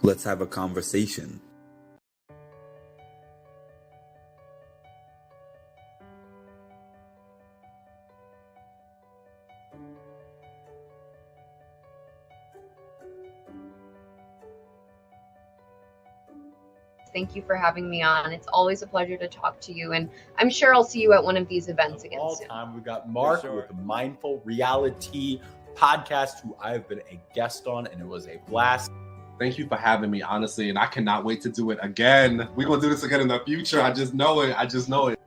Let's have a conversation. Thank you for having me on. It's always a pleasure to talk to you, and I'm sure I'll see you at one of these events again All soon. time, we got Mark with the Mindful Reality podcast, who I've been a guest on, and it was a blast. Thank you for having me, honestly, and I cannot wait to do it again. We're going to do this again in the future. I just know it.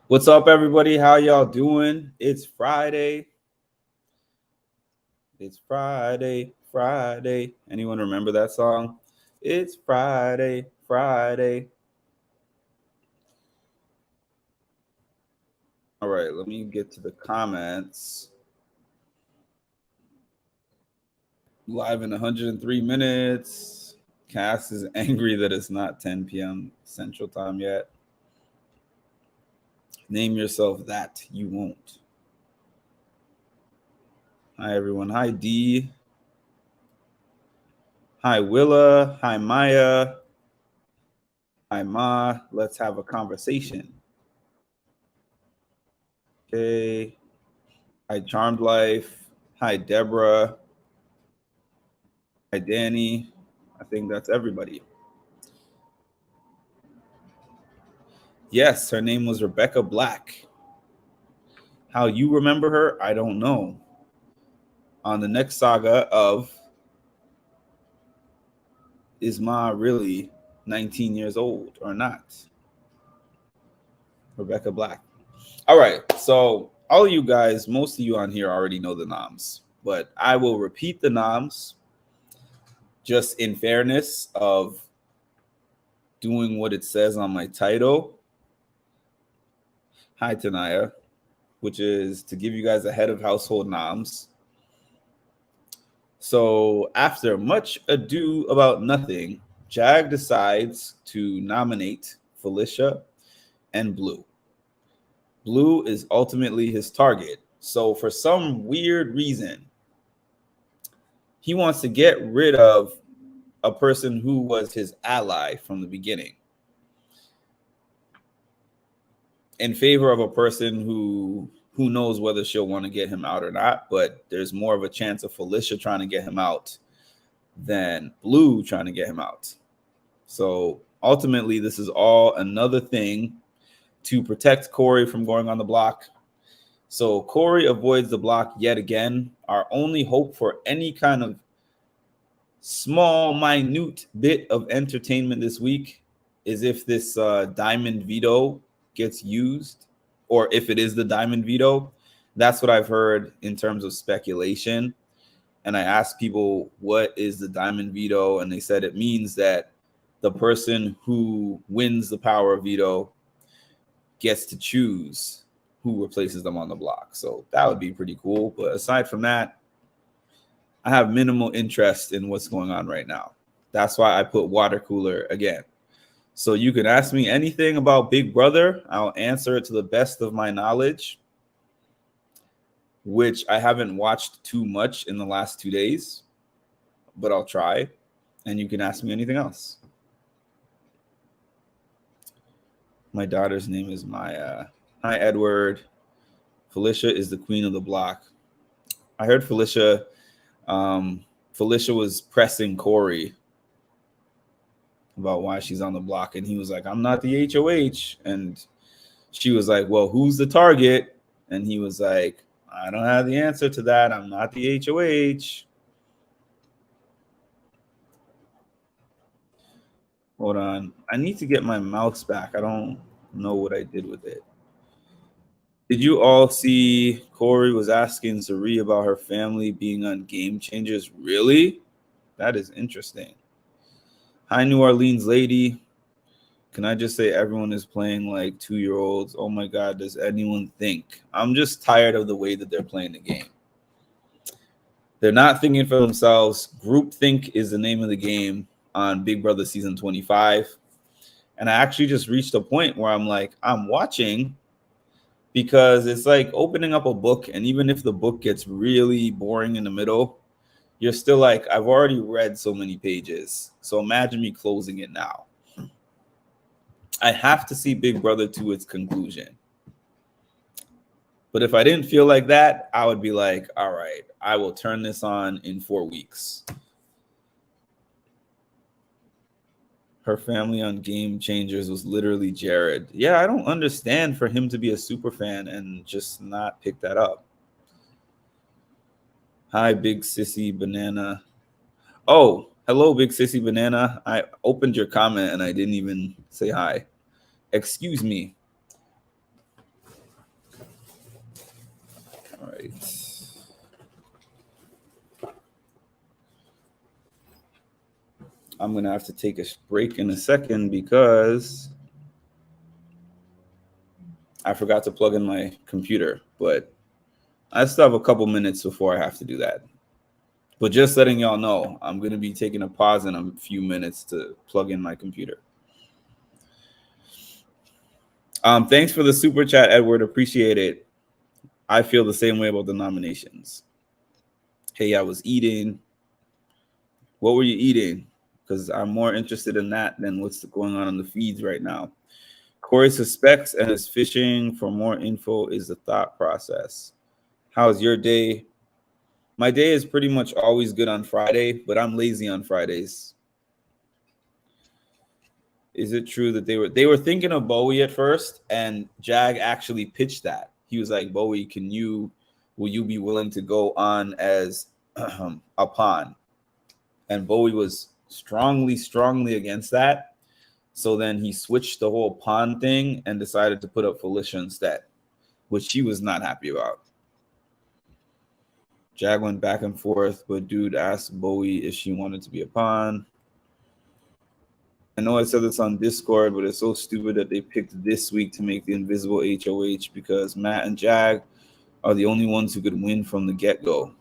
What's up, everybody? How y'all doing? It's Friday. It's Friday, Friday. Anyone remember that song? It's Friday, Friday. All right, let me get to the comments. Live in 103 minutes. Cass is angry that it's not 10 p.m. Central Time yet. Name yourself that. You won't. Hi, everyone. Hi, D. Hi, Willa. Hi, Maya. Hi, Ma. Let's have a conversation. Okay. Hi, Charmed Life. Hi, Deborah. Hi, Danny. I think that's everybody. Yes, her name was Rebecca Black. How you remember her, I don't know. On the next saga of Is Ma really 19 years old or not? Rebecca Black. All right, so all of you guys, most of you on here already know the noms, but I will repeat the noms just in fairness of doing what it says on my title. Hi, Tanaya, which is to give you guys a head of household noms. So after much ado about nothing, Jag decides to nominate Felicia and Blue. Blue is ultimately his target. So for some weird reason, he wants to get rid of a person who was his ally from the beginning in favor of a person who knows whether she'll want to get him out or not. But there's more of a chance of Felicia trying to get him out than Blue trying to get him out. So ultimately, this is all another thing to protect Corey from going on the block. So Corey avoids the block yet again. Our only hope for any kind of small, minute bit of entertainment this week is if this diamond veto gets used, or if it is the diamond veto. That's what I've heard in terms of speculation. And I asked people, what is the diamond veto? And they said it means that the person who wins the power veto gets to choose who replaces them on the block. So that would be pretty cool. But aside from that, I have minimal interest in what's going on right now. That's why I put water cooler again. So you can ask me anything about Big Brother. I'll answer it to the best of my knowledge, which I haven't watched too much in the last 2 days, but I'll try. And you can ask me anything else. My daughter's name is Maya. Hi, Edward. Felicia is the queen of the block. I heard Felicia was pressing Corey about why she's on the block. And he was like, I'm not the HOH. And she was like, well, who's the target? And he was like, I don't have the answer to that. I'm not the HOH. Hold on. I need to get my mouse back. I don't know what I did with it. Did you all see Corey was asking Zari about her family being on Game Changers? Really? That is interesting. Hi, New Orleans lady. Can I just say everyone is playing like 2-year-olds? Oh my God, does anyone think? I'm just tired of the way that they're playing the game. They're not thinking for themselves. Groupthink is the name of the game on Big Brother Season 25. And I actually just reached a point where I'm like, I'm watching because it's like opening up a book. And even if the book gets really boring in the middle, you're still like, I've already read so many pages. So imagine me closing it now. I have to see Big Brother to its conclusion. But if I didn't feel like that, I would be like, all right, I will turn this on in 4 weeks. Her family on Game Changers was literally Jared. Yeah, I don't understand for him to be a super fan and just not pick that up. Hi, Big Sissy Banana. Oh, hello, Big Sissy Banana. I opened your comment and I didn't even say hi. Excuse me. All right. I'm going to have to take a break in a second because I forgot to plug in my computer, but I still have a couple minutes before I have to do that. But just letting y'all know, I'm going to be taking a pause in a few minutes to plug in my computer. Thanks for the super chat, Edward. Appreciate it. I feel the same way about the nominations. Hey, I was eating. What were you eating? Because I'm more interested in that than what's going on the feeds right now. Corey suspects and is fishing for more info is the thought process. How's your day? My day is pretty much always good on Friday, but I'm lazy on Fridays. Is it true that they were thinking of Bowie at first, and Jag actually pitched that? He was like, Bowie, will you be willing to go on as a pawn? And Bowie was strongly against that. So then he switched the whole pawn thing and decided to put up Felicia instead, which she was not happy about. Jag went back and forth, but dude asked Bowie if she wanted to be a pawn. I know I said this on Discord, but it's so stupid that they picked this week to make the invisible HOH because Matt and Jag are the only ones who could win from the get-go.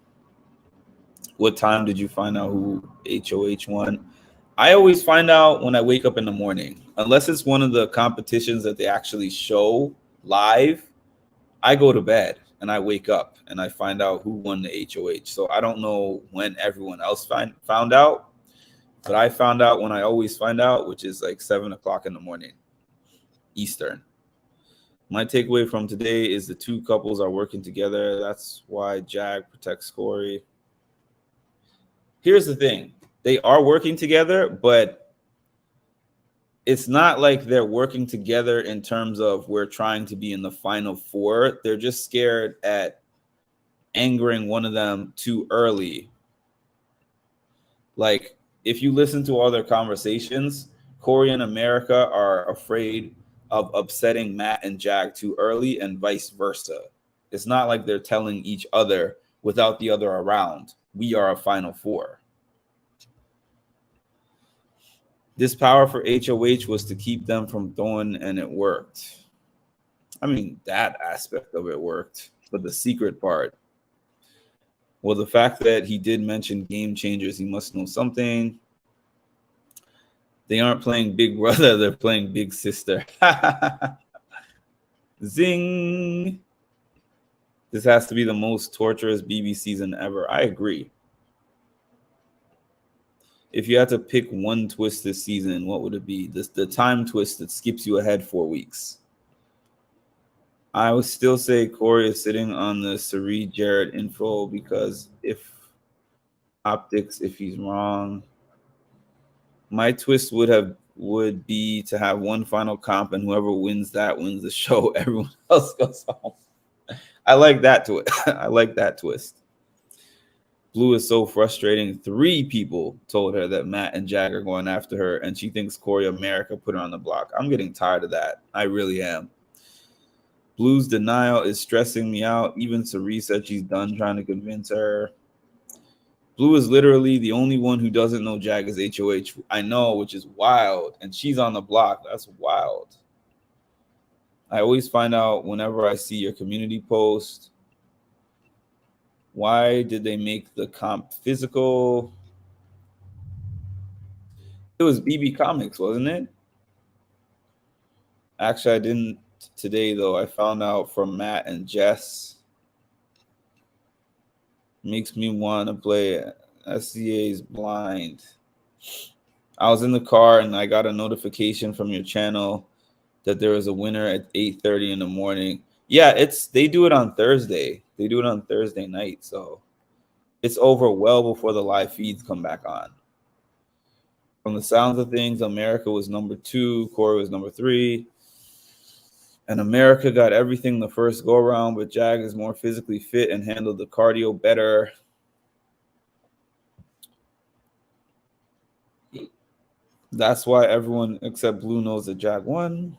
What time did you find out who HOH won? I always find out when I wake up in the morning. Unless it's one of the competitions that they actually show live, I go to bed and I wake up and I find out who won the HOH. So I don't know when everyone else found out, but I found out when I always find out, which is like 7 o'clock in the morning, Eastern. My takeaway from today is the two couples are working together. That's why Jag protects Corey. Here's the thing. They are working together, but it's not like they're working together in terms of we're trying to be in the final four. They're just scared at angering one of them too early. Like, if you listen to all their conversations, Corey and America are afraid of upsetting Matt and Jag too early and vice versa. It's not like they're telling each other without the other around, we are a final four. This power for HOH was to keep them from throwing, and it worked. I mean, that aspect of it worked, but the secret part, well, the fact that he did mention Game Changers, he must know something. They aren't playing Big Brother, they're playing Big Sister. Zing! This has to be the most torturous BB season ever. I agree. If you had to pick one twist this season, what would it be? The time twist that skips you ahead 4 weeks. I would still say Corey is sitting on the Sari Jared info because if he's wrong. My twist would be to have one final comp and whoever wins that wins the show. Everyone else goes home. I like that twist. I like that twist. Blue is so frustrating. 3 people told her that Matt and Jag are going after her, and she thinks Corey America put her on the block. I'm getting tired of that. I really am. Blue's denial is stressing me out. Even Cerise said she's done trying to convince her. Blue is literally the only one who doesn't know Jag is HOH. I know, which is wild. And she's on the block. That's wild. I always find out whenever I see your community post. Why did they make the comp physical? It was BB Comics, wasn't it? Actually, I didn't today, though. I found out from Matt and Jess. Makes me want to play SCA's Blind. I was in the car and I got a notification from your channel that there was a winner at 8:30 in the morning. Yeah, they do it on Thursday. They do it on Thursday night, so it's over well before the live feeds come back on. From the sounds of things, America was number 2, Corey was number 3. And America got everything the first go around, but Jag is more physically fit and handled the cardio better. That's why everyone except Blue knows that Jag won.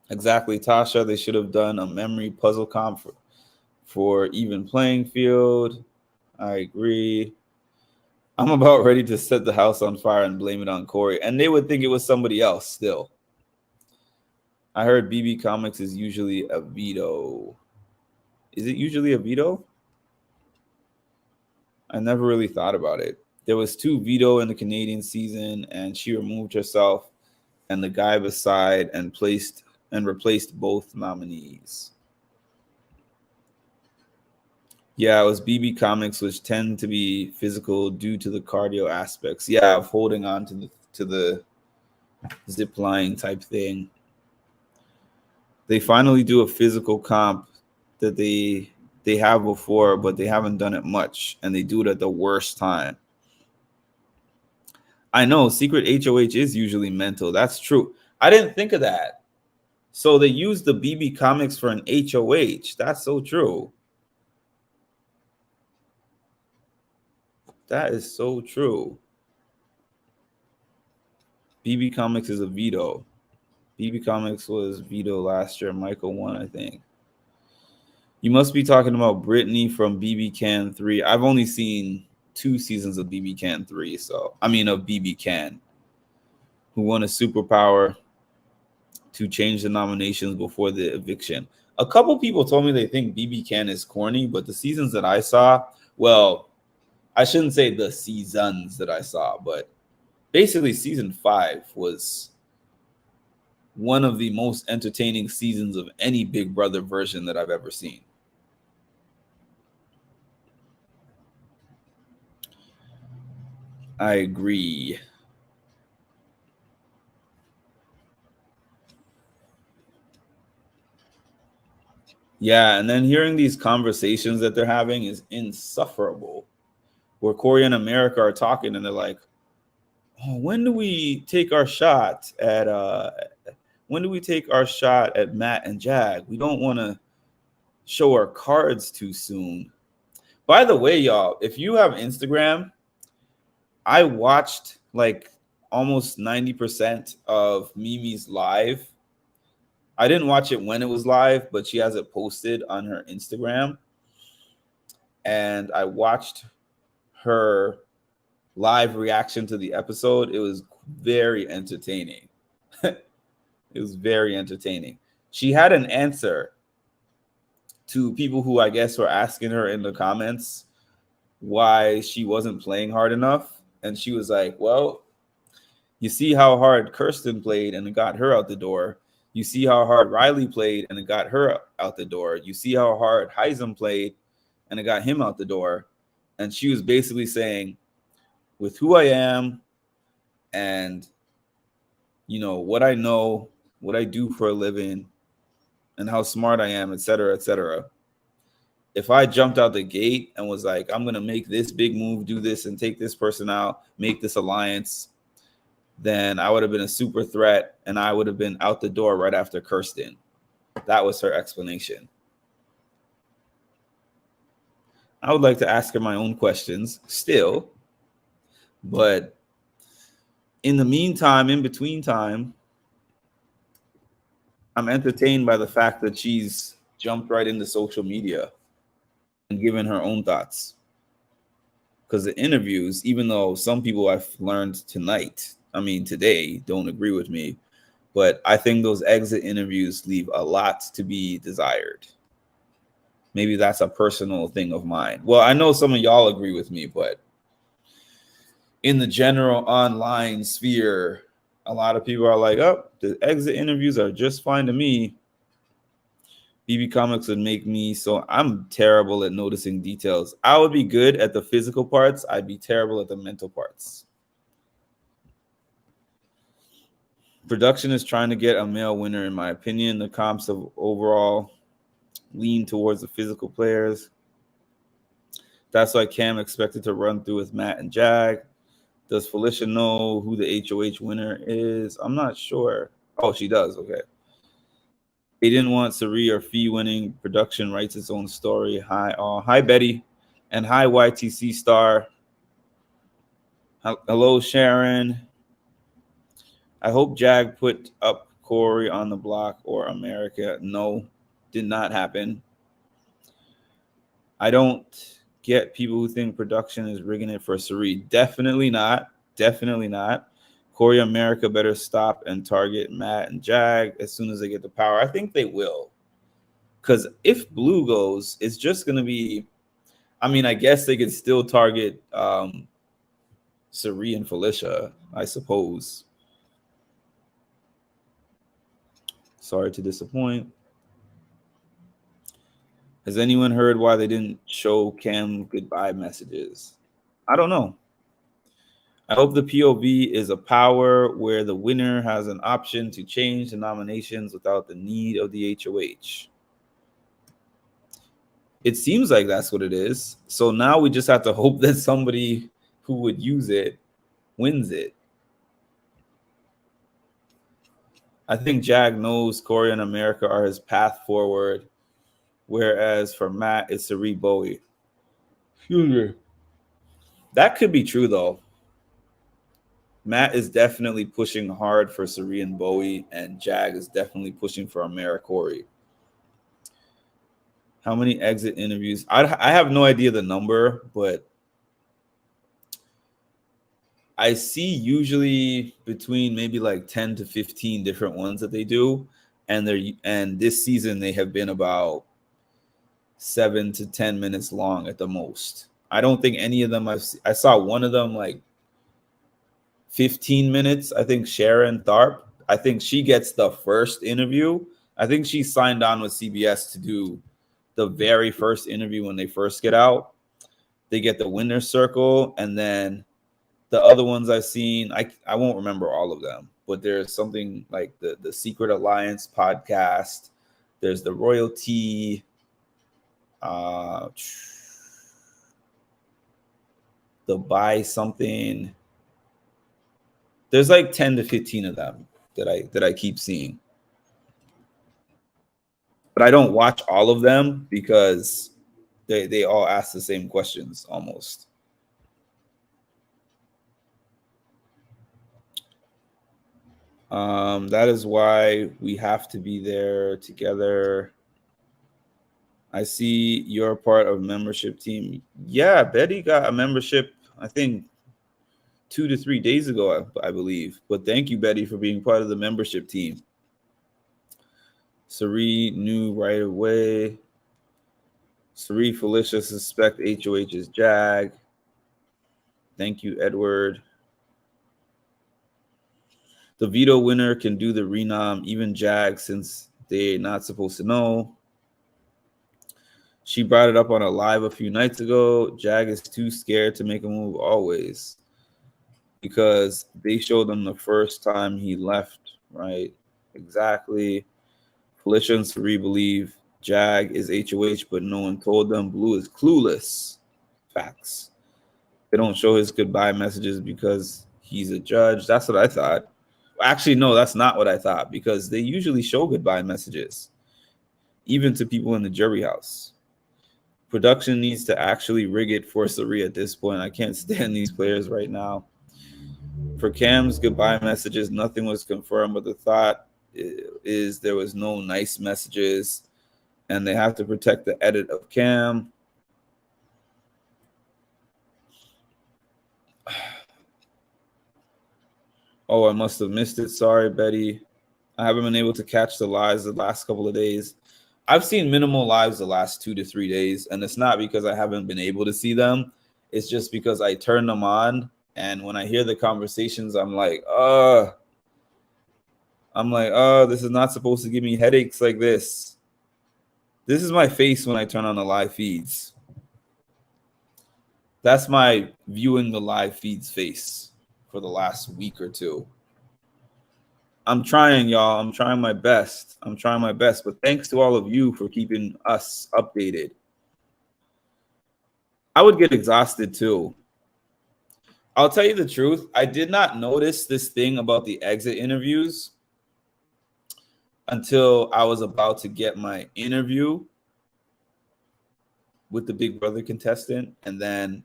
Exactly, Tasha. They should have done a memory puzzle comp for even playing field. I agree. I'm about ready to set the house on fire and blame it on Corey. And they would think it was somebody else still. I heard BB Comics is usually a veto. Is it usually a veto? I never really thought about it. There was 2 veto in the Canadian season, and she removed herself and the guy beside and replaced both nominees. Yeah, it was BB Comics, which tend to be physical due to the cardio aspects. Yeah, of holding on to the zip line type thing. They finally do a physical comp that they have before, but they haven't done it much, and they do it at the worst time. I know secret HOH is usually mental. That's true. I didn't think of that. So they use the BB Comics for an HOH. That's so true. That is so true. BB Comics is a veto. BB Comics was veto last year. Michael won, I think. You must be talking about Brittany from BB Can 3. I've only seen 2 seasons of BB Can 3, of BB Can, who won a superpower to change the nominations before the eviction. A couple people told me they think BB Can is corny, but the seasons that I saw, well, I shouldn't say the seasons that I saw, but basically season 5 was one of the most entertaining seasons of any Big Brother version that I've ever seen. I agree. Yeah, and then hearing these conversations that they're having is insufferable. Where Corey and America are talking and they're like, "Oh, when do we take our shot at Matt and Jag? We don't want to show our cards too soon." By the way, y'all, if you have Instagram, I watched like almost 90% of Mimi's live. I didn't watch it when it was live, but she has it posted on her Instagram. And I watched her live reaction to the episode. It was very entertaining. It was very entertaining. She had an answer to people who I guess were asking her in the comments why she wasn't playing hard enough. And she was like, well, you see how hard Kirsten played and it got her out the door. You see how hard Riley played and it got her out the door. You see how hard Heisem played and it got him out the door. And she was basically saying, with who I am and, what I know, what I do for a living, and how smart I am, et cetera, if I jumped out the gate and was like, I'm going to make this big move, do this, and take this person out, make this alliance, then I would have been a super threat, and I would have been out the door right after Kirsten. That was her explanation. I would like to ask her my own questions still, but in the meantime, in between time, I'm entertained by the fact that she's jumped right into social media and given her own thoughts. because the interviews, even though some people I've learned today don't agree with me, but I think those exit interviews leave a lot to be desired. Maybe that's a personal thing of mine. Well, I know some of y'all agree with me, but in the general online sphere, a lot of people are like, oh, the exit interviews are just fine to me. BB Comics would make me, so I'm terrible at noticing details. I would be good at the physical parts. I'd be terrible at the mental parts. Production is trying to get a male winner, in my opinion. The comps of overall lean towards the physical players. That's why Cam expected to run through with Matt and Jag. Does Felicia know who the HOH winner is? I'm not sure. Oh, she does. Okay. They didn't want Sari or Fee winning. Production writes its own story. Hi, Betty. And hi, YTC Star. Hello, Sharon. I hope Jag put up Corey on the block or America. No, did not happen. I don't get people who think production is rigging it for Sari. Definitely not. Definitely not. Corey America better stop and target Matt and Jag as soon as they get the power. I think they will. Because if Blue goes, it's just going to be, I guess they could still target Sari and Felicia, I suppose. Sorry to disappoint. Has anyone heard why they didn't show Cam goodbye messages? I don't know. I hope the POV is a power where the winner has an option to change the nominations without the need of the HOH. It seems like that's what it is. So now we just have to hope that somebody who would use it wins it. I think Jag knows Corey and America are his path forward, whereas for Matt, it's Sari Bowie. That could be true, though. Matt is definitely pushing hard for Sari and Bowie, and Jag is definitely pushing for America Corey. How many exit interviews? I have no idea the number, but I see usually between maybe like 10 to 15 different ones that they do. And this season they have been about 7 to 10 minutes long at the most. I don't think any of them I saw one of them like 15 minutes. I think Sharon Tharp. I think she gets the first interview. I think she signed on with CBS to do the very first interview when they first get out. They get the winner's circle, and then the other ones I've seen, I won't remember all of them, but there's something like the Secret Alliance podcast. There's the Royalty. The Buy Something. There's like 10 to 15 of them that I keep seeing. But I don't watch all of them because they all ask the same questions almost. That is why we have to be there together. I see you're part of membership team. Yeah, Betty got a membership, I think 2 to 3 days ago, I believe. But thank you, Betty, for being part of the membership team. Sari knew right away. Sari Felicia suspect HOH is Jag. Thank you, Edward. The veto winner can do the renom, even Jag, since they're not supposed to know. She brought it up on a live a few nights ago. Jag is too scared to make a move always because they showed him the first time he left, right? Exactly. Felicia and Sari believe Jag is HOH, but no one told them. Blue is clueless. Facts. They don't show his goodbye messages because he's a judge. That's what I thought. Actually, no, that's not what I thought, because they usually show goodbye messages, even to people in the jury house. Production needs to actually rig it for Sari at this point. I can't stand these players right now. For Cam's goodbye messages, nothing was confirmed, but the thought is there was no nice messages, and they have to protect the edit of Cam. Oh, I must have missed it. Sorry, Betty. I haven't been able to catch the lives the last couple of days. I've seen minimal lives the last 2 to 3 days, and it's not because I haven't been able to see them. It's just because I turn them on, and when I hear the conversations, I'm like, this is not supposed to give me headaches like this. This is my face when I turn on the live feeds. That's my viewing the live feeds face for the last week or two. I'm trying, y'all. I'm trying my best. But thanks to all of you for keeping us updated. I would get exhausted too. I'll tell you the truth. I did not notice this thing about the exit interviews until I was about to get my interview with the Big Brother contestant. And then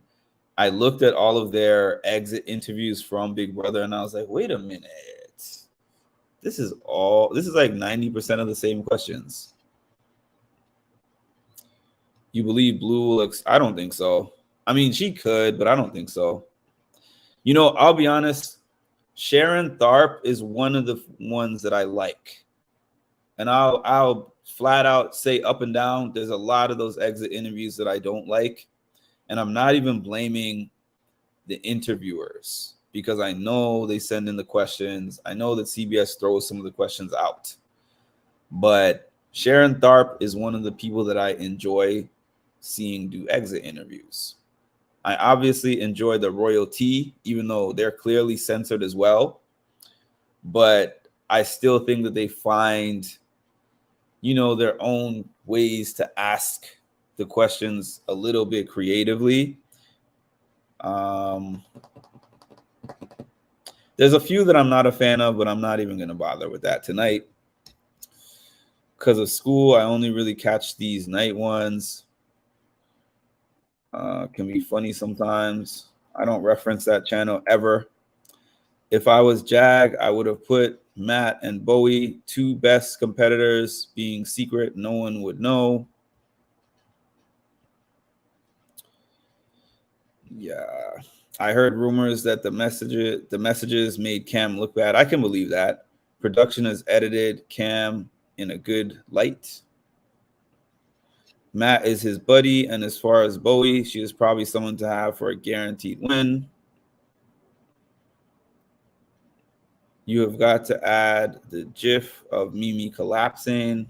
I looked at all of their exit interviews from Big Brother, and I was like, wait a minute. This is like 90% of the same questions. You believe Blue looks? I don't think so. I mean, she could, but I don't think so. You know, I'll be honest. Sharon Tharp is one of the ones that I like. And I'll flat out say up and down, there's a lot of those exit interviews that I don't like. And I'm not even blaming the interviewers, because I know they send in the questions. I know that CBS throws some of the questions out. But Sharon Tharp is one of the people that I enjoy seeing do exit interviews. I obviously enjoy the royalty, even though they're clearly censored as well. But I still think that they find, their own ways to ask the questions a little bit creatively. There's a few that I'm not a fan of, but I'm not even going to bother with that tonight. Because of school, I only really catch these night ones. Can be funny sometimes. I don't reference that channel ever. If I was Jag, I would have put Matt and Bowie, 2 best competitors, being secret. No one would know. Yeah. I heard rumors that the messages made Cam look bad. I can believe that. Production has edited Cam in a good light. Matt is his buddy, and as far as Bowie, she is probably someone to have for a guaranteed win. You have got to add the GIF of Mimi collapsing.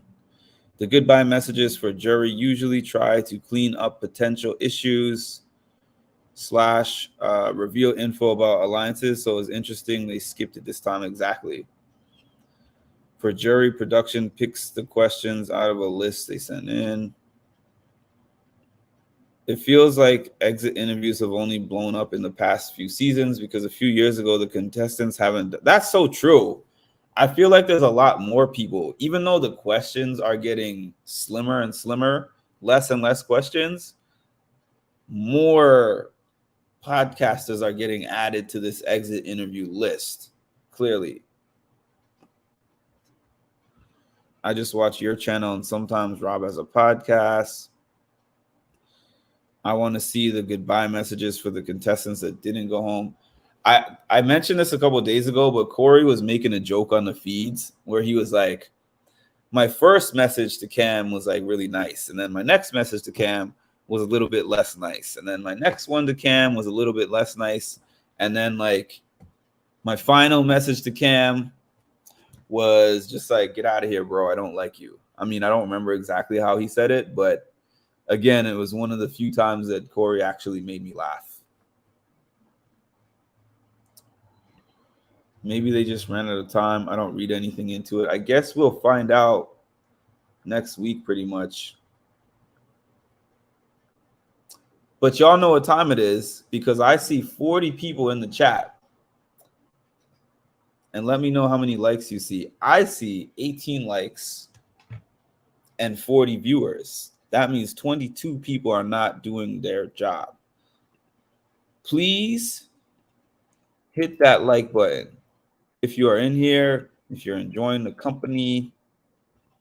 The goodbye messages for jury usually try to clean up potential issues / reveal info about alliances. So it's interesting they skipped it this time. Exactly. For jury, production picks the questions out of a list they send in. It feels like exit interviews have only blown up in the past few seasons because a few years ago, the contestants haven't. That's so true. I feel like there's a lot more people, even though the questions are getting slimmer and slimmer, less and less questions, more podcasters are getting added to this exit interview list. Clearly. I just watch your channel, and sometimes Rob has a podcast. I want to see the goodbye messages for the contestants that didn't go home. I mentioned this a couple of days ago, but Corey was making a joke on the feeds where he was like, my first message to Cam was like really nice. And then my next message to Cam was a little bit less nice. And then my next one to Cam was a little bit less nice. And then like my final message to Cam was just like, get out of here, bro. I don't like you. I mean, I don't remember exactly how he said it, but again, it was one of the few times that Corey actually made me laugh. Maybe they just ran out of time. I don't read anything into it. I guess we'll find out next week pretty much. But y'all know what time it is because I see 40 people in the chat. And let me know how many likes you see. I see 18 likes and 40 viewers. That means 22 people are not doing their job. Please hit that like button. If you are in here, if you're enjoying the company,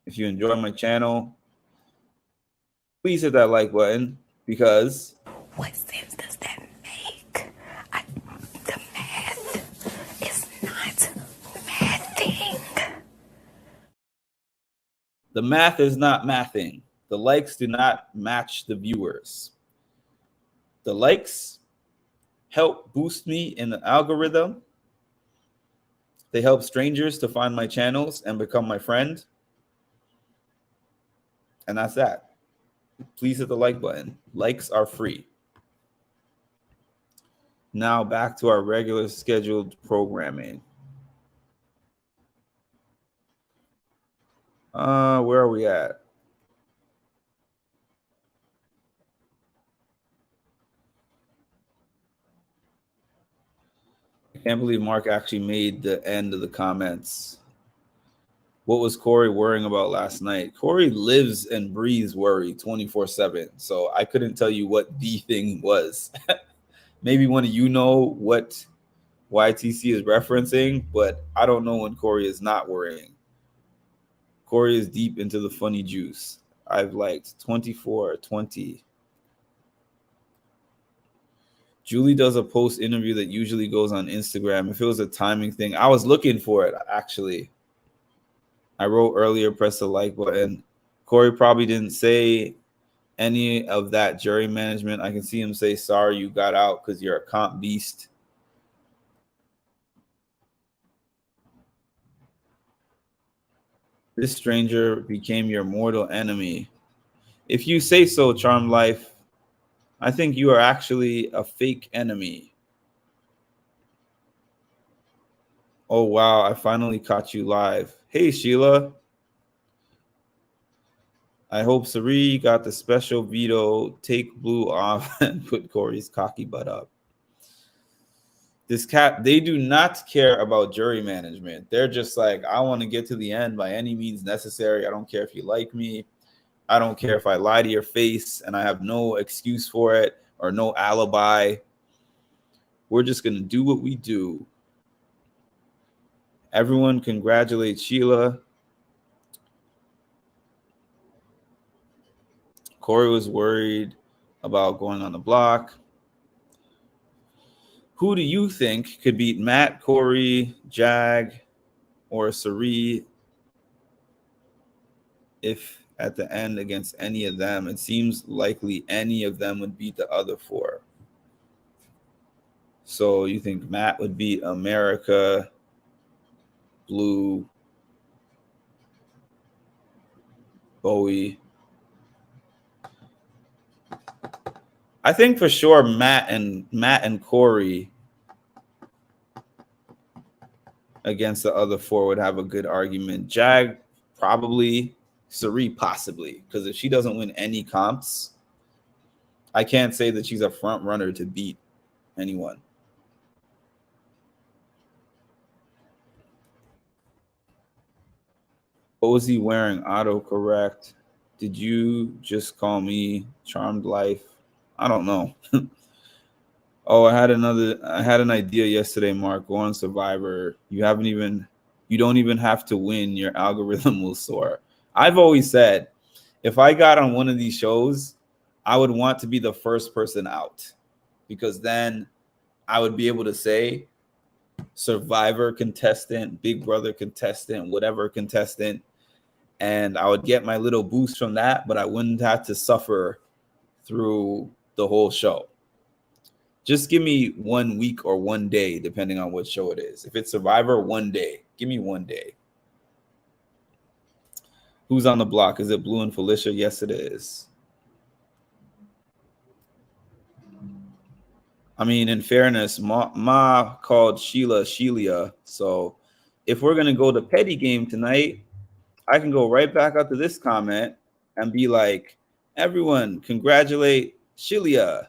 if you enjoy my channel, please hit that like button because what sense does that make? The math is not mathing. The likes do not match the viewers. The likes help boost me in the algorithm. They help strangers to find my channels and become my friend. And that's that. Please hit the like button. Likes are free. Now back to our regular scheduled programming. Where are we at? I can't believe Mark actually made the end of the comments. What was Corey worrying about last night? Corey lives and breathes worry 24/7. So I couldn't tell you what the thing was. Maybe one of you know what YTC is referencing, but I don't know when Corey is not worrying. Corey is deep into the funny juice. I've liked 24, 20. Julie does a post interview that usually goes on Instagram. If it was a timing thing, I was looking for it, actually. I wrote earlier, press the like button. Corey probably didn't say any of that jury management. I can see him say, sorry you got out because you're a comp beast. This stranger became your mortal enemy. If you say so, Charmed Life, I think you are actually a fake enemy. Oh, wow. I finally caught you live. Hey, Sheila. I hope Sari got the special veto. Take Blue off and put Corey's cocky butt up. They do not care about jury management. They're just like, I want to get to the end by any means necessary. I don't care if you like me. I don't care if I lie to your face and I have no excuse for it or no alibi. We're just going to do what we do. Everyone congratulate Sheila. Corey was worried about going on the block. Who do you think could beat Matt, Corey, Jag, or Sari if at the end against any of them? It seems likely any of them would beat the other four. So you think Matt would beat America, Blue, Bowie? I think for sure Matt and Corey against the other four would have a good argument. Jag probably, Sari possibly, because if she doesn't win any comps, I can't say that she's a front runner to beat anyone. Ozzy wearing autocorrect. Did you just call me Charmed Life? I don't know. Oh, I had an idea yesterday, Mark. Go on Survivor. You don't even have to win. Your algorithm will soar. I've always said, if I got on one of these shows, I would want to be the first person out, because then I would be able to say Survivor contestant, Big Brother contestant, whatever contestant, and I would get my little boost from that, but I wouldn't have to suffer through the whole show. Just give me 1 week or 1 day, depending on what show it is. If it's Survivor, 1 day. Give me 1 day. Who's on the block? Is it Blue and Felicia? Yes, it is. I mean, in fairness, Ma called Sheila. So if we're going to go to petty game tonight, I can go right back up to this comment and be like, everyone, congratulate Sheila.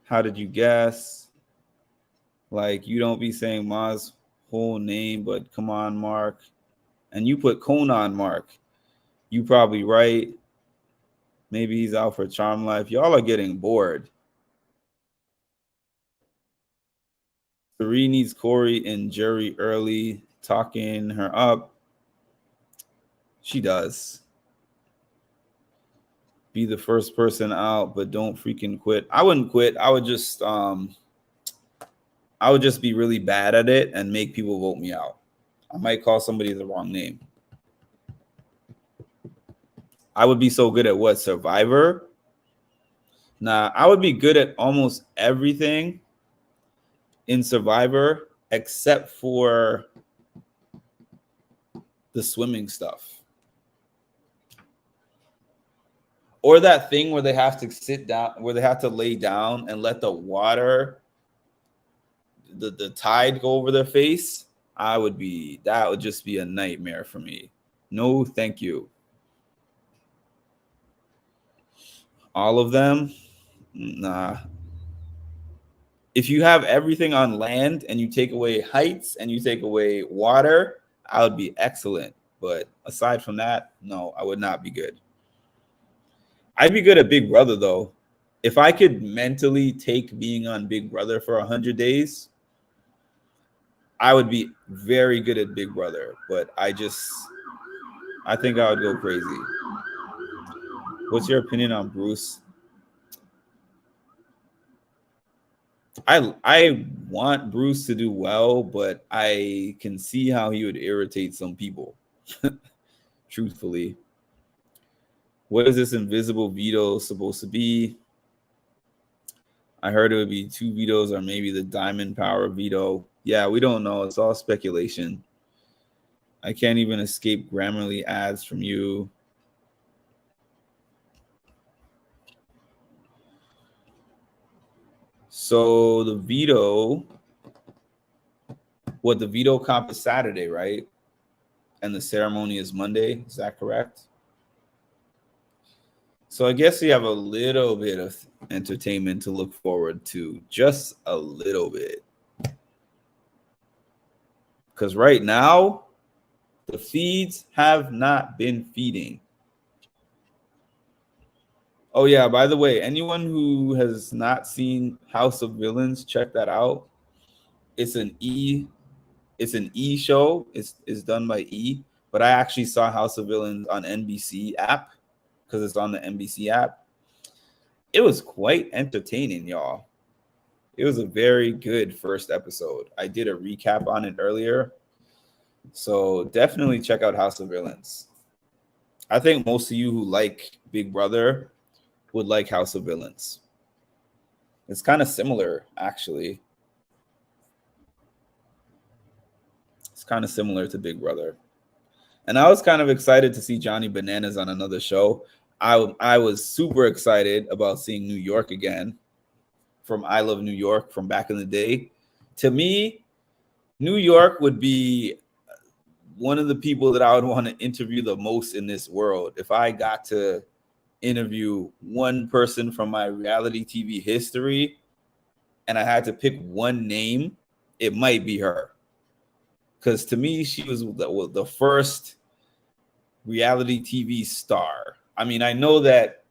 How did you guess? Like, you don't be saying Ma's whole name, but come on, Mark. And you put Conan, Mark. You probably right. Maybe he's out for Charm Life. Y'all are getting bored. Sari needs Corey and jury early, talking her up. She does. Be the first person out, but don't freaking quit. I wouldn't quit. I would just I would just be really bad at it and make people vote me out. I might call somebody the wrong name. I would be so good at what? Survivor? Nah, I would be good at almost everything in Survivor except for the swimming stuff. Or that thing where they have to sit down, where they have to lay down and let the water, the tide go over their face. That would just be a nightmare for me. No, thank you. All of them? Nah. If you have everything on land and you take away heights and you take away water, I would be excellent. But aside from that, no, I would not be good. I'd be good at Big Brother, though. If I could mentally take being on Big Brother for 100 days, I would be very good at Big Brother. But I think I would go crazy. What's your opinion on Bruce? I want Bruce to do well, but I can see how he would irritate some people. Truthfully. What is this invisible veto supposed to be? I heard it would be 2 vetoes or maybe the diamond power veto. Yeah, we don't know. It's all speculation. I can't even escape Grammarly ads from you. So the veto, the veto comp is Saturday, right? And the ceremony is Monday. Is that correct? So I guess you have a little bit of entertainment to look forward to, just a little bit. Because right now, the feeds have not been feeding. Oh yeah, by the way, anyone who has not seen House of Villains, check that out. It's an E show. It's done by E, but I actually saw House of Villains on NBC app because it's on the NBC app. It was quite entertaining, y'all. It was a very good first episode. I did a recap on it earlier. So definitely check out House of Villains. I think most of you who like Big Brother would like House of Villains. It's kind of similar, actually. It's kind of similar to Big Brother. And I was kind of excited to see Johnny Bananas on another show. I was super excited about seeing New York again from I Love New York from back in the day. To me, New York would be one of the people that I would want to interview the most in this world. If I got to interview one person from my reality TV history and I had to pick one name, it might be her. Because to me, she was the first reality TV star. I mean, I know that.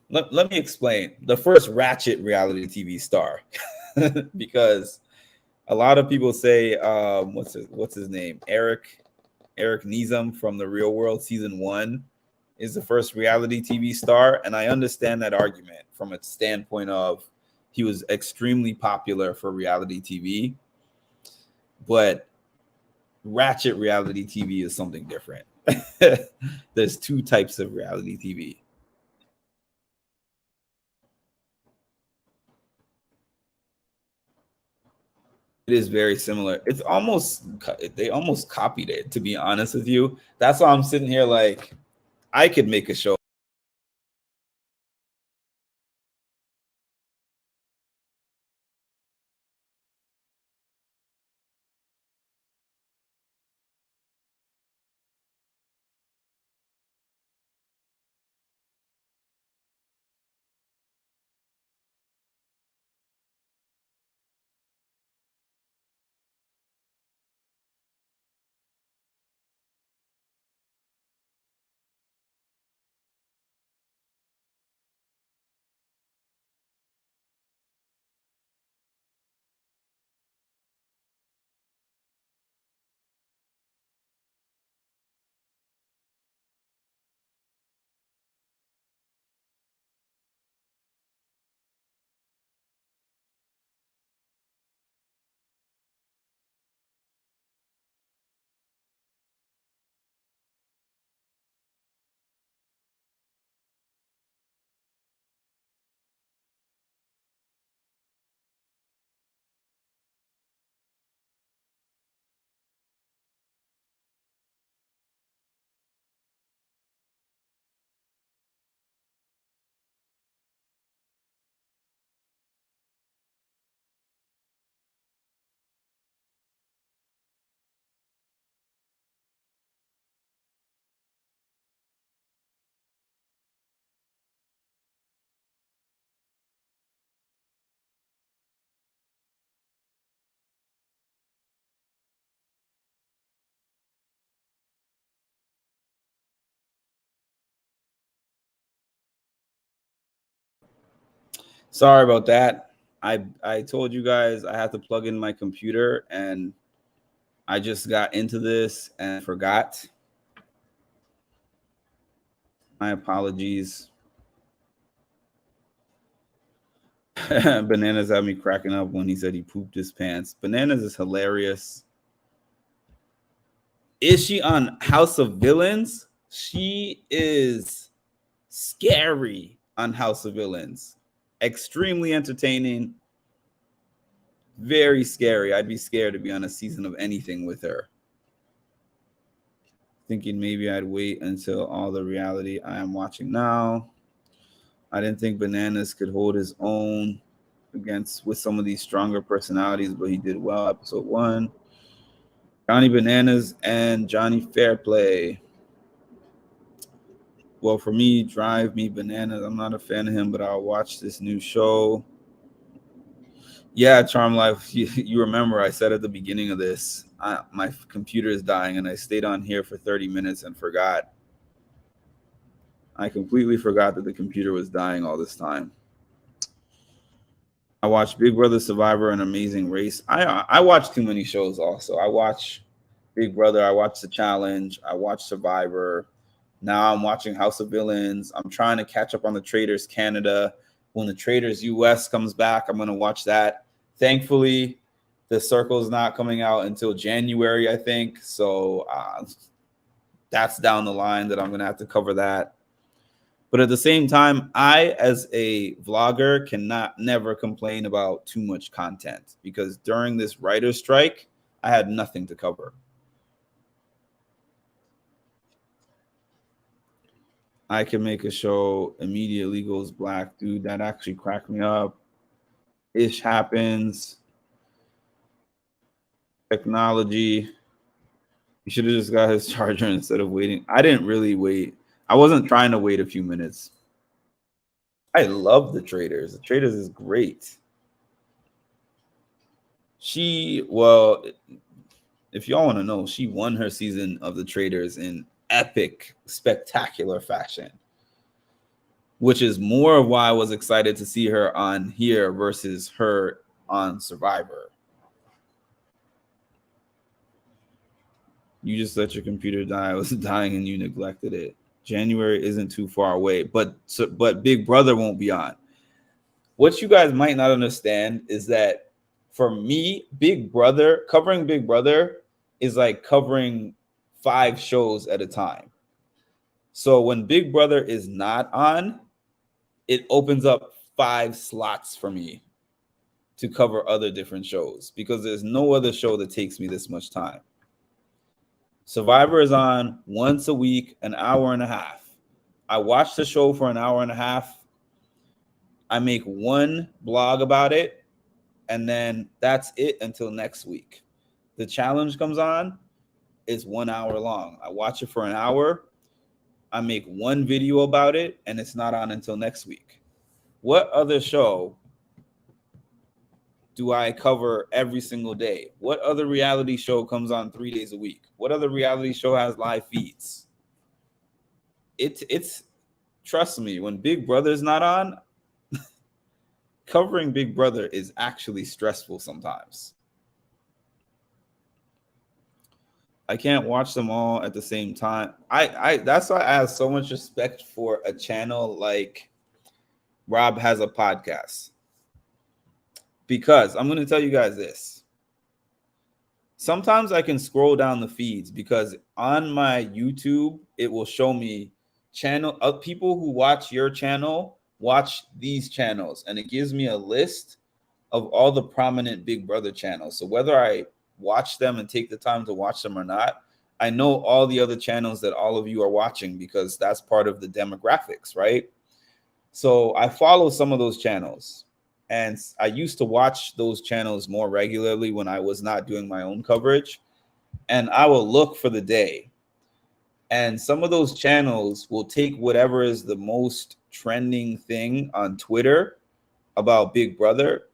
Let me explain. The first ratchet reality TV star. Because a lot of people say, what's his name? Eric Nizam from The Real World season 1 is the first reality TV star, and I understand that argument from a standpoint of he was extremely popular for reality TV, but ratchet reality TV is something different. There's 2 types of reality TV. It is very similar. They almost copied it, to be honest with you. That's why I'm sitting here like I could make a show Sorry about that. I told you guys I had to plug in my computer, and I just got into this and forgot. My apologies. Bananas had me cracking up when he said he pooped his pants. Bananas is hilarious. Is she on House of Villains? She is scary on House of Villains. Extremely entertaining. Very scary. I'd be scared to be on a season of anything with her. Thinking maybe I'd wait until all the reality I am watching now. I didn't think Bananas could hold his own with some of these stronger personalities, but he did well. Episode 1. Johnny Bananas and Johnny Fairplay. Well, for me, Drive Me Bananas. I'm not a fan of him, but I'll watch this new show. Yeah, Charm Life, you remember I said at the beginning of this, my computer is dying, and I stayed on here for 30 minutes and forgot. I completely forgot that the computer was dying all this time. I watched Big Brother, Survivor, and Amazing Race. I watch too many shows also. I watch Big Brother. I watch The Challenge. I watch Survivor. Now I'm watching House of Villains. I'm trying to catch up on The Traitors Canada. When The Traitors US comes back, I'm going to watch that. Thankfully, The Circle's not coming out until January, I think. So that's down the line that I'm going to have to cover that. But at the same time, I, as a vlogger, never complain about too much content, because during this writer's strike, I had nothing to cover. I can make a show immediately goes black. Dude, that actually cracked me up. Ish happens. Technology. He should have just got his charger instead of waiting. I didn't really wait. I wasn't trying to wait a few minutes. I love The Traitors. The Traitors is great. Well, if y'all want to know, she won her season of The Traitors in epic, spectacular fashion, which is more of why I was excited to see her on here versus her on Survivor. You just let your computer die. It was dying and you neglected it. January isn't too far away, but Big Brother won't be on. What you guys might not understand is that for me, covering Big Brother is like covering 5 shows at a time. So when Big Brother is not on, it opens up 5 slots for me to cover other different shows, because there's no other show that takes me this much time. Survivor is on once a week, an hour and a half. I watch the show for an hour and a half. I make one blog about it, and then that's it until next week. The challenge comes on. It's 1 hour long. I watch it for an hour. I make one video about it, and it's not on until next week. What other show do I cover every single day? What other reality show comes on 3 days a week? What other reality show has live feeds? It's trust me, when Big Brother's not on, covering Big Brother is actually stressful sometimes. I can't watch them all at the same time. I that's why I have so much respect for a channel like Rob Has a Podcast. Because I'm going to tell you guys this. Sometimes I can scroll down the feeds, because on my YouTube, it will show me people who watch your channel, watch these channels. And it gives me a list of all the prominent Big Brother channels. So whether I watch them and take the time to watch them or not, I know all the other channels that all of you are watching, because that's part of the demographics, right? So I follow some of those channels. And I used to watch those channels more regularly when I was not doing my own coverage. And I will look for the day. And some of those channels will take whatever is the most trending thing on Twitter about Big Brother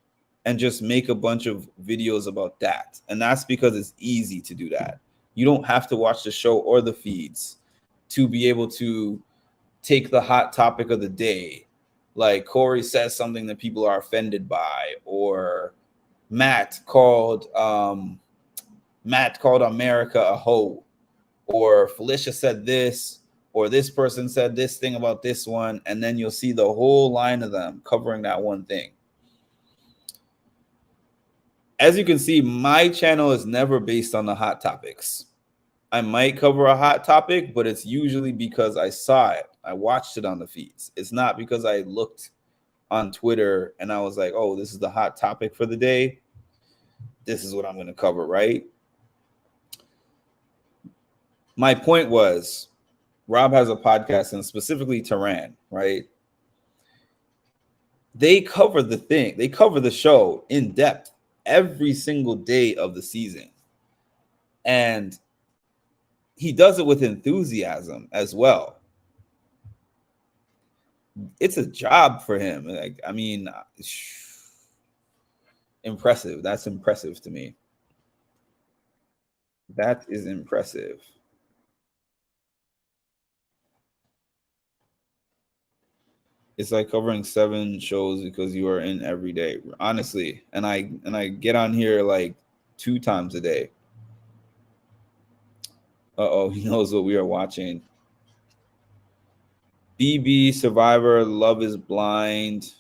and just make a bunch of videos about that. And that's because it's easy to do that. You don't have to watch the show or the feeds to be able to take the hot topic of the day Like Corey says something that people are offended by, or Matt called America a hoe, or Felicia said this, or this person said this thing about this one, and then you'll see the whole line of them covering that one thing. As you can see, my channel is never based on the hot topics. I might cover a hot topic, but it's usually because I saw it. I watched it on the feeds. It's not because I looked on Twitter and I was like, oh, this is the hot topic for the day. This is what I'm going to cover, right? My point was, Rob has a podcast, and specifically Tehran, right? They cover the thing. They cover the show in depth every single day of the season. And he does it with enthusiasm as well. It's a job for him. Like, I mean, impressive. That's impressive to me. That is impressive. It's like covering 7 shows because you are in every day, honestly. And I get on here like 2 times a day. Uh-oh, he knows what we are watching. BB, Survivor, Love is Blind,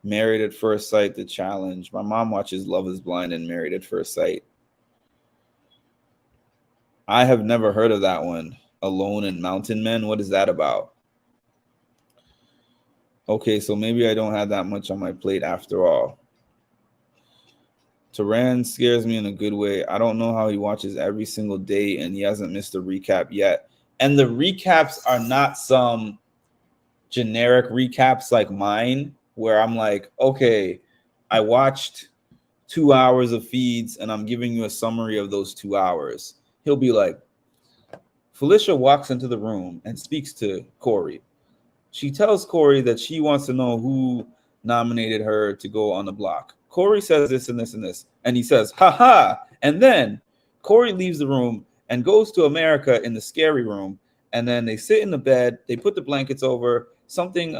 Married at First Sight, The Challenge. My mom watches Love is Blind and Married at First Sight. I have never heard of that one. Alone in Mountain Men. What is that about? Okay, so maybe I don't have that much on my plate after all. Tehran scares me in a good way. I don't know how he watches every single day and he hasn't missed a recap yet. And the recaps are not some generic recaps like mine, where I'm like, okay, I watched 2 hours of feeds and I'm giving you a summary of those 2 hours. He'll be like, Felicia walks into the room and speaks to Corey. She tells Corey that she wants to know who nominated her to go on the block. Corey says this and this and this. And he says, ha ha. And then Corey leaves the room and goes to America in the scary room. And then they sit in the bed. They put the blankets over something.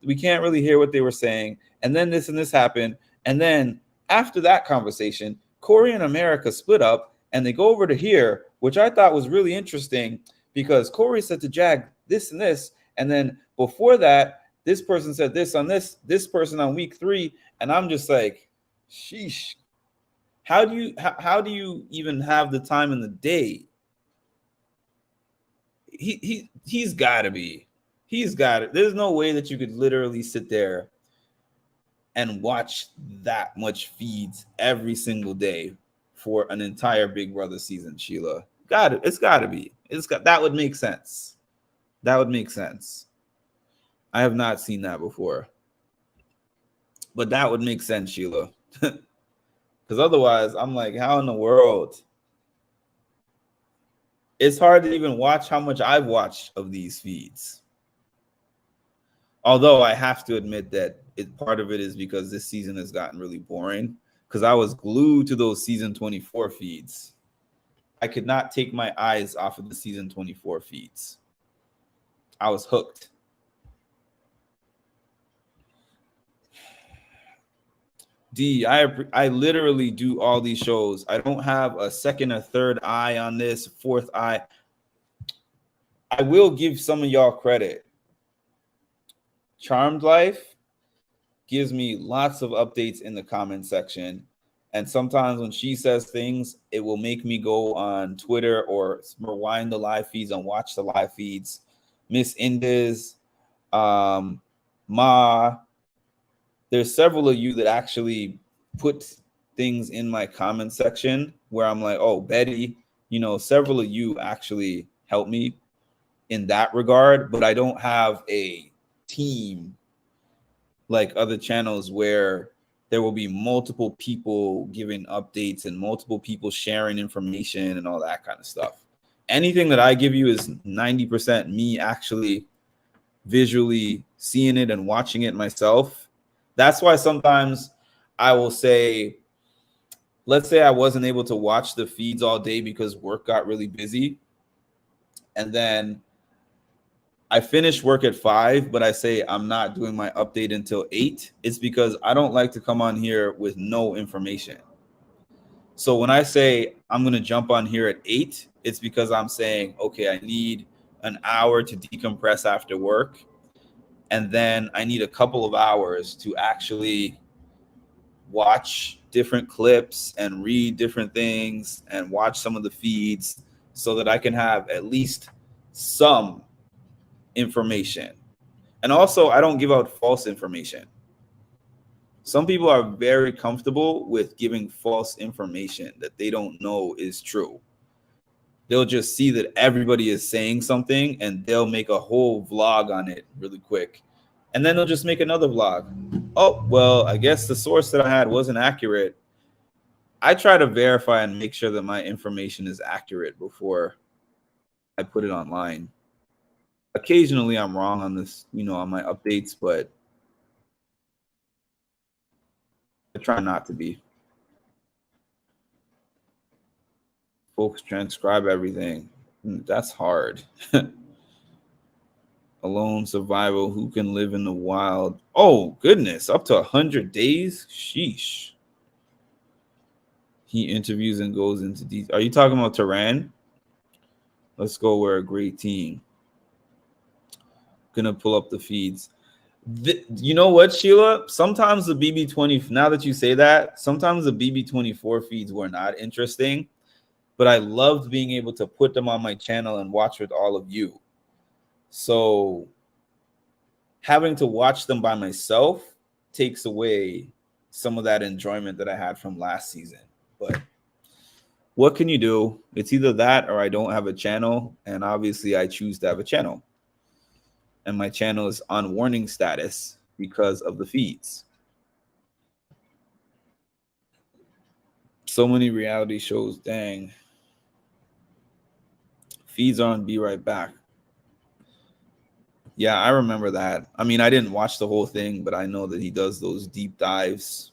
We can't really hear what they were saying. And then this and this happened. And then after that conversation, Corey and America split up and they go over to here, which I thought was really interesting because Corey said to Jag this and this. And then before that, this person said this on this person on week 3. And I'm just like, sheesh. How do you even have the time in the day? He's got to be. He's got it. There's no way that you could literally sit there and watch that much feeds every single day for an entire Big Brother season, Sheila. It's got to be. That would make sense. That would make sense. I have not seen that before. But that would make sense, Sheila. Because otherwise, I'm like, how in the world? It's hard to even watch how much I've watched of these feeds. Although I have to admit that part of it is because this season has gotten really boring. Because I was glued to those season 24 feeds. I could not take my eyes off of the season 24 feeds. I was hooked. D, I literally do all these shows. I don't have a second or third eye on this, fourth eye. I will give some of y'all credit. Charmed Life gives me lots of updates in the comment section. And sometimes when she says things, it will make me go on Twitter or rewind the live feeds and watch the live feeds. Miss Indiz, Ma, there's several of you that actually put things in my comment section where I'm like, oh, Betty, several of you actually help me in that regard, but I don't have a team like other channels where there will be multiple people giving updates and multiple people sharing information and all that kind of stuff. Anything that I give you is 90% me actually visually seeing it and watching it myself. That's why sometimes I will say, let's say I wasn't able to watch the feeds all day because work got really busy. And then I finish work at 5, but I say I'm not doing my update until 8, it's because I don't like to come on here with no information. So when I say I'm going to jump on here at 8, it's because I'm saying, okay, I need an hour to decompress after work. And then I need a couple of hours to actually watch different clips and read different things and watch some of the feeds so that I can have at least some information. And also, I don't give out false information. Some people are very comfortable with giving false information that they don't know is true. They'll just see that everybody is saying something and they'll make a whole vlog on it really quick. And then they'll just make another vlog. Oh, well, I guess the source that I had wasn't accurate. I try to verify and make sure that my information is accurate before I put it online. Occasionally I'm wrong on this, on my updates, but I try not to be. Folks transcribe everything. That's hard. Alone survival, who can live in the wild? Oh, goodness, up to 100 days? Sheesh. He interviews and goes into detail. Are you talking about Tehran? Let's go. We're a great team. Gonna pull up the feeds. You know what, Sheila? Sometimes the BB20, now that you say that, sometimes the BB24 feeds were not interesting, but I loved being able to put them on my channel and watch with all of you. So having to watch them by myself takes away some of that enjoyment that I had from last season. But what can you do? It's either that or I don't have a channel, and obviously I choose to have a channel. And my channel is on warning status because of the feeds. So many reality shows, dang. Feeds on Be Right Back. Yeah, I remember that. I mean, I didn't watch the whole thing, but I know that he does those deep dives.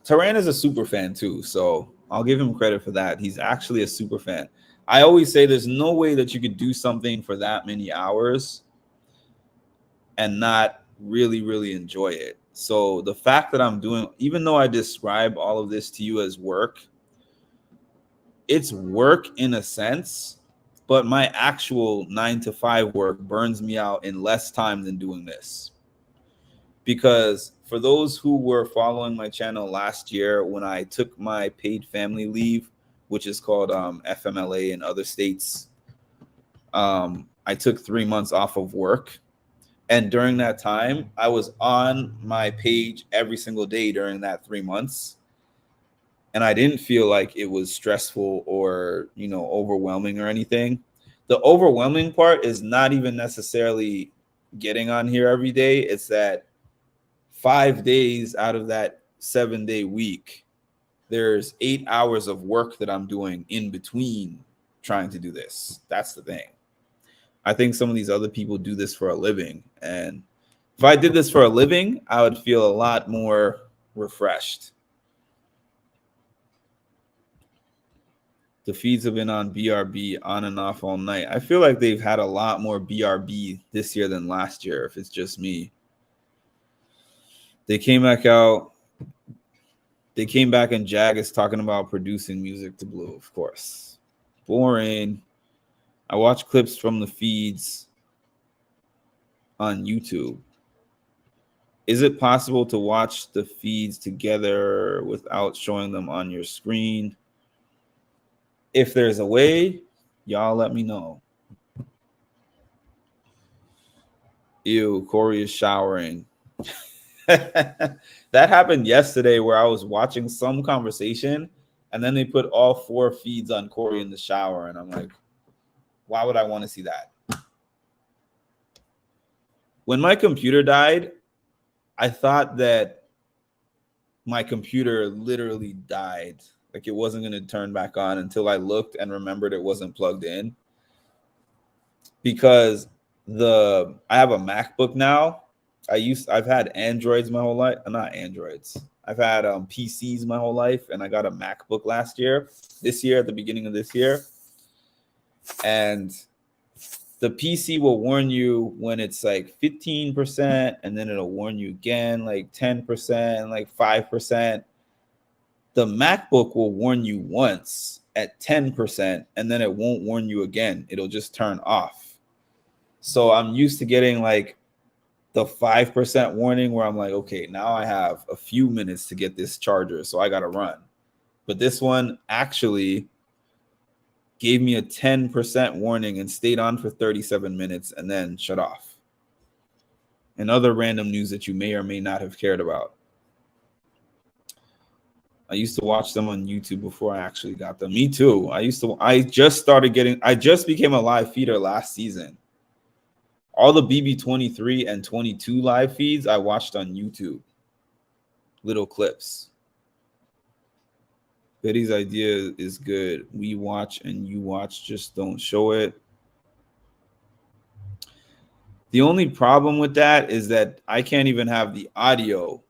Tehran is a super fan too, so I'll give him credit for that. He's actually a super fan. I always say there's no way that you could do something for that many hours and not really, really enjoy it. So the fact that I'm doing, even though I describe all of this to you as work, it's work in a sense, but my actual 9 to 5 work burns me out in less time than doing this. Because for those who were following my channel last year, when I took my paid family leave, which is called FMLA in other states, I took 3 months off of work. And during that time, I was on my page every single day during that 3 months. And I didn't feel like it was stressful or, overwhelming or anything. The overwhelming part is not even necessarily getting on here every day. It's that 5 days out of that 7-day week, there's 8 hours of work that I'm doing in between trying to do this. That's the thing. I think some of these other people do this for a living. And if I did this for a living, I would feel a lot more refreshed. The feeds have been on BRB on and off all night. I feel like they've had a lot more BRB this year than last year, if it's just me. They came back out. They came back and Jag is talking about producing music to Blue, of course. Boring. I watch clips from the feeds on YouTube. Is it possible to watch the feeds together without showing them on your screen? If there's a way, y'all let me know. Ew, Corey is showering. That happened yesterday where I was watching some conversation and then they put all 4 feeds on Corey in the shower. And I'm like, why would I want to see that? When my computer died, I thought that my computer literally died. Like it wasn't going to turn back on until I looked and remembered it wasn't plugged in. Because I have a MacBook now. I've had Androids my whole life. Not Androids. I've had PCs my whole life, and I got a MacBook this year, at the beginning of this year. And The PC will warn you when it's like 15%, and then it'll warn you again like 10%, like 5%. The MacBook will warn you once at 10%, and then it won't warn you again. It'll just turn off. So I'm used to getting like the 5% warning where I'm like, okay, now I have a few minutes to get this charger, so I got to run. But this one actually gave me a 10% warning and stayed on for 37 minutes and then shut off. And other random news that you may or may not have cared about. I used to watch them on YouTube before I actually got them. Me too. I just became a live feeder last season. All the BB23 and 22 live feeds I watched on YouTube. Little clips. Betty's idea is good. We watch and you watch, just don't show it. The only problem with that is that I can't even have the audio.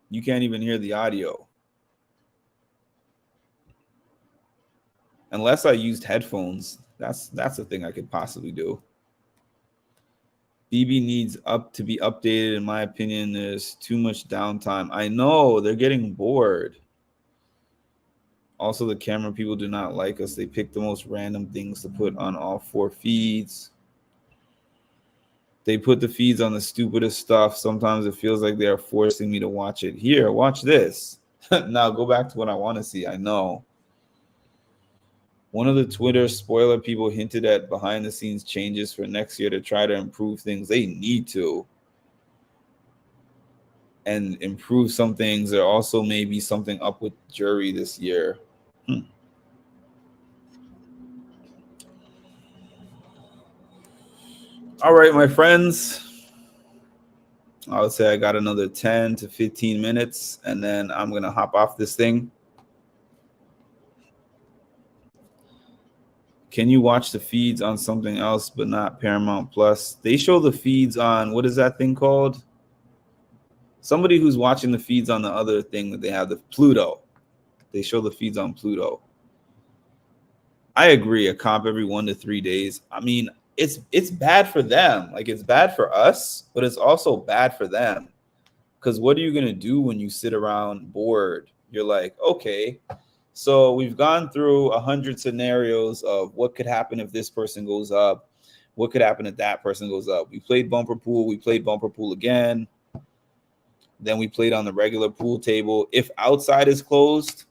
You can't even hear the audio. Unless I used headphones. That's a thing I could possibly do. BB needs to be updated, in my opinion. There's too much downtime. I know, they're getting bored. Also, the camera people do not like us. They pick the most random things to put on all 4 feeds. They put the feeds on the stupidest stuff. Sometimes it feels like they are forcing me to watch it. Here, watch this. Now go back to what I want to see. I know. One of the Twitter spoiler people hinted at behind the scenes changes for next year to try to improve things. They need to. And improve some things. There also may be something up with jury this year. All right, my friends. I would say I got another 10 to 15 minutes, and then I'm going to hop off this thing. Can you watch the feeds on something else but not Paramount Plus? They show the feeds on, what is that thing called? Somebody who's watching the feeds on the other thing that they have, the Pluto. They show the feeds on Pluto. I agree, a comp every 1 to 3 days. I mean, it's bad for them. Like, it's bad for us, but it's also bad for them. Because what are you going to do when you sit around bored? You're like, okay, so we've gone through 100 scenarios of what could happen if this person goes up. What could happen if that person goes up? We played bumper pool. We played bumper pool again. Then we played on the regular pool table. If outside is closed,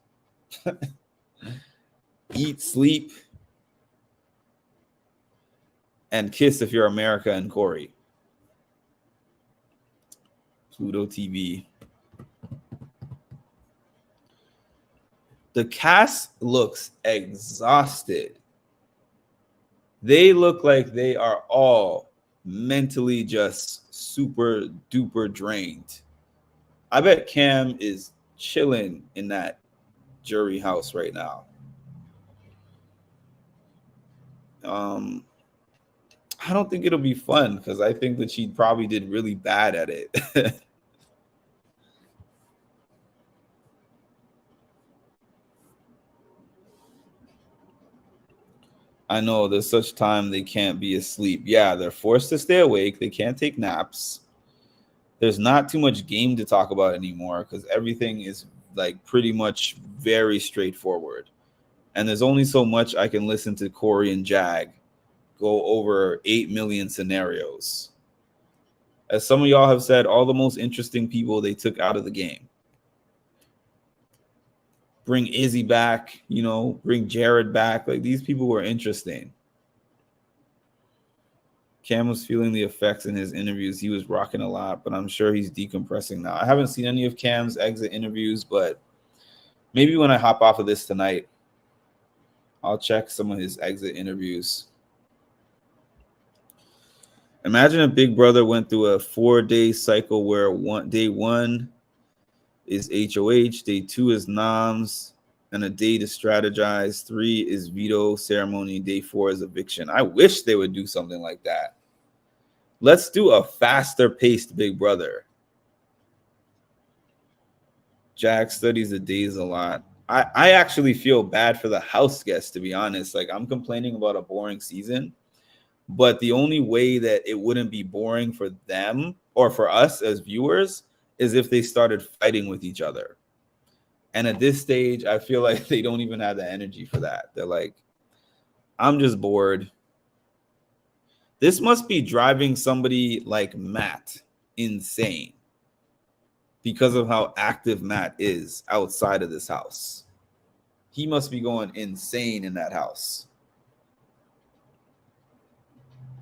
eat, sleep, and kiss if you're America and Corey. Pluto TV. The cast looks exhausted. They look like they are all mentally just super duper drained. I bet Cam is chilling in that jury house right now. I don't think it'll be fun because I think that she probably did really bad at it. I know there's such time they can't be asleep. Yeah, they're forced to stay awake. They can't take naps. There's not too much game to talk about anymore because everything is like pretty much very straightforward. And there's only so much I can listen to Corey and Jag go over 8 million scenarios. As some of y'all have said, all the most interesting people they took out of the game. Bring Izzy back, bring Jared back. Like, these people were interesting. Cam was feeling the effects in his interviews. He was rocking a lot, but I'm sure he's decompressing now. I haven't seen any of Cam's exit interviews, but maybe when I hop off of this tonight, I'll check some of his exit interviews. Imagine if Big Brother went through a 4-day cycle where day 1 is HOH, day 2 is noms, and a day to strategize. 3 is veto ceremony. Day 4 is eviction. I wish they would do something like that. Let's do a faster paced Big Brother. Jack studies the days a lot. I actually feel bad for the house guests, to be honest. Like, I'm complaining about a boring season, But the only way that it wouldn't be boring for them or for us as viewers is if they started fighting with each other. And at this stage, I feel like they don't even have the energy for that. They're like, I'm just bored. This must be driving somebody like Matt insane because of how active Matt is outside of this house. He must be going insane in that house.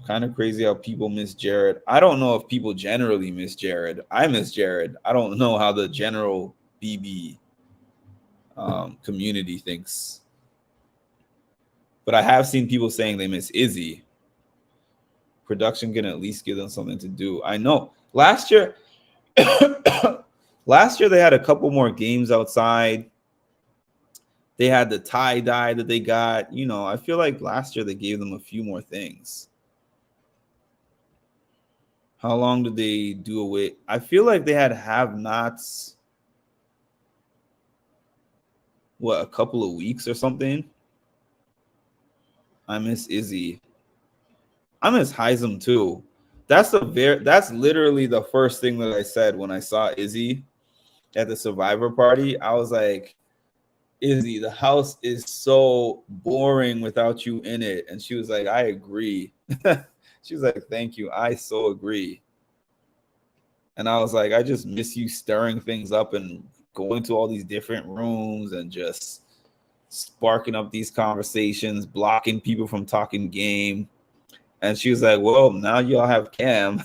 Kind of crazy how people miss Jared. I don't know if people generally miss Jared. I miss Jared. I don't know how the general BB community thinks. But I have seen people saying they miss Izzy. Production can at least give them something to do. I know. Last year, they had a couple more games outside. They had the tie-dye that they got. You know, I feel like last year they gave them a few more things. How long did they do away? I feel like they had have-nots, what, a couple of weeks or something? I miss Izzy. I miss Heisem too. That's literally the first thing that I said when I saw Izzy at the Survivor party. I was like, Izzy, the house is so boring without you in it. And she was like, I agree. She was like, thank you. I so agree. And I was like, I just miss you stirring things up and going to all these different rooms and just sparking up these conversations, blocking people from talking game. And she was like, well, now y'all have Cam.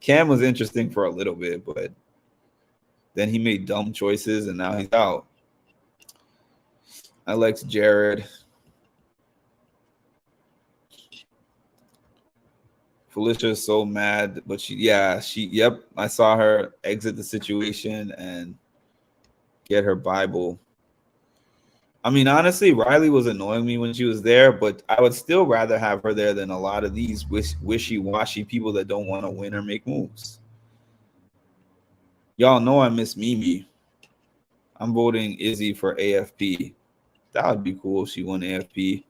Cam was interesting for a little bit, but then he made dumb choices and now he's out. I liked Jared. Felicia is so mad, but I saw her exit the situation and get her Bible. I mean, honestly, Riley was annoying me when she was there, but I would still rather have her there than a lot of these wishy-washy people that don't want to win or make moves. Y'all know I miss Mimi. I'm voting Izzy for AFP. That would be cool if she won AFP.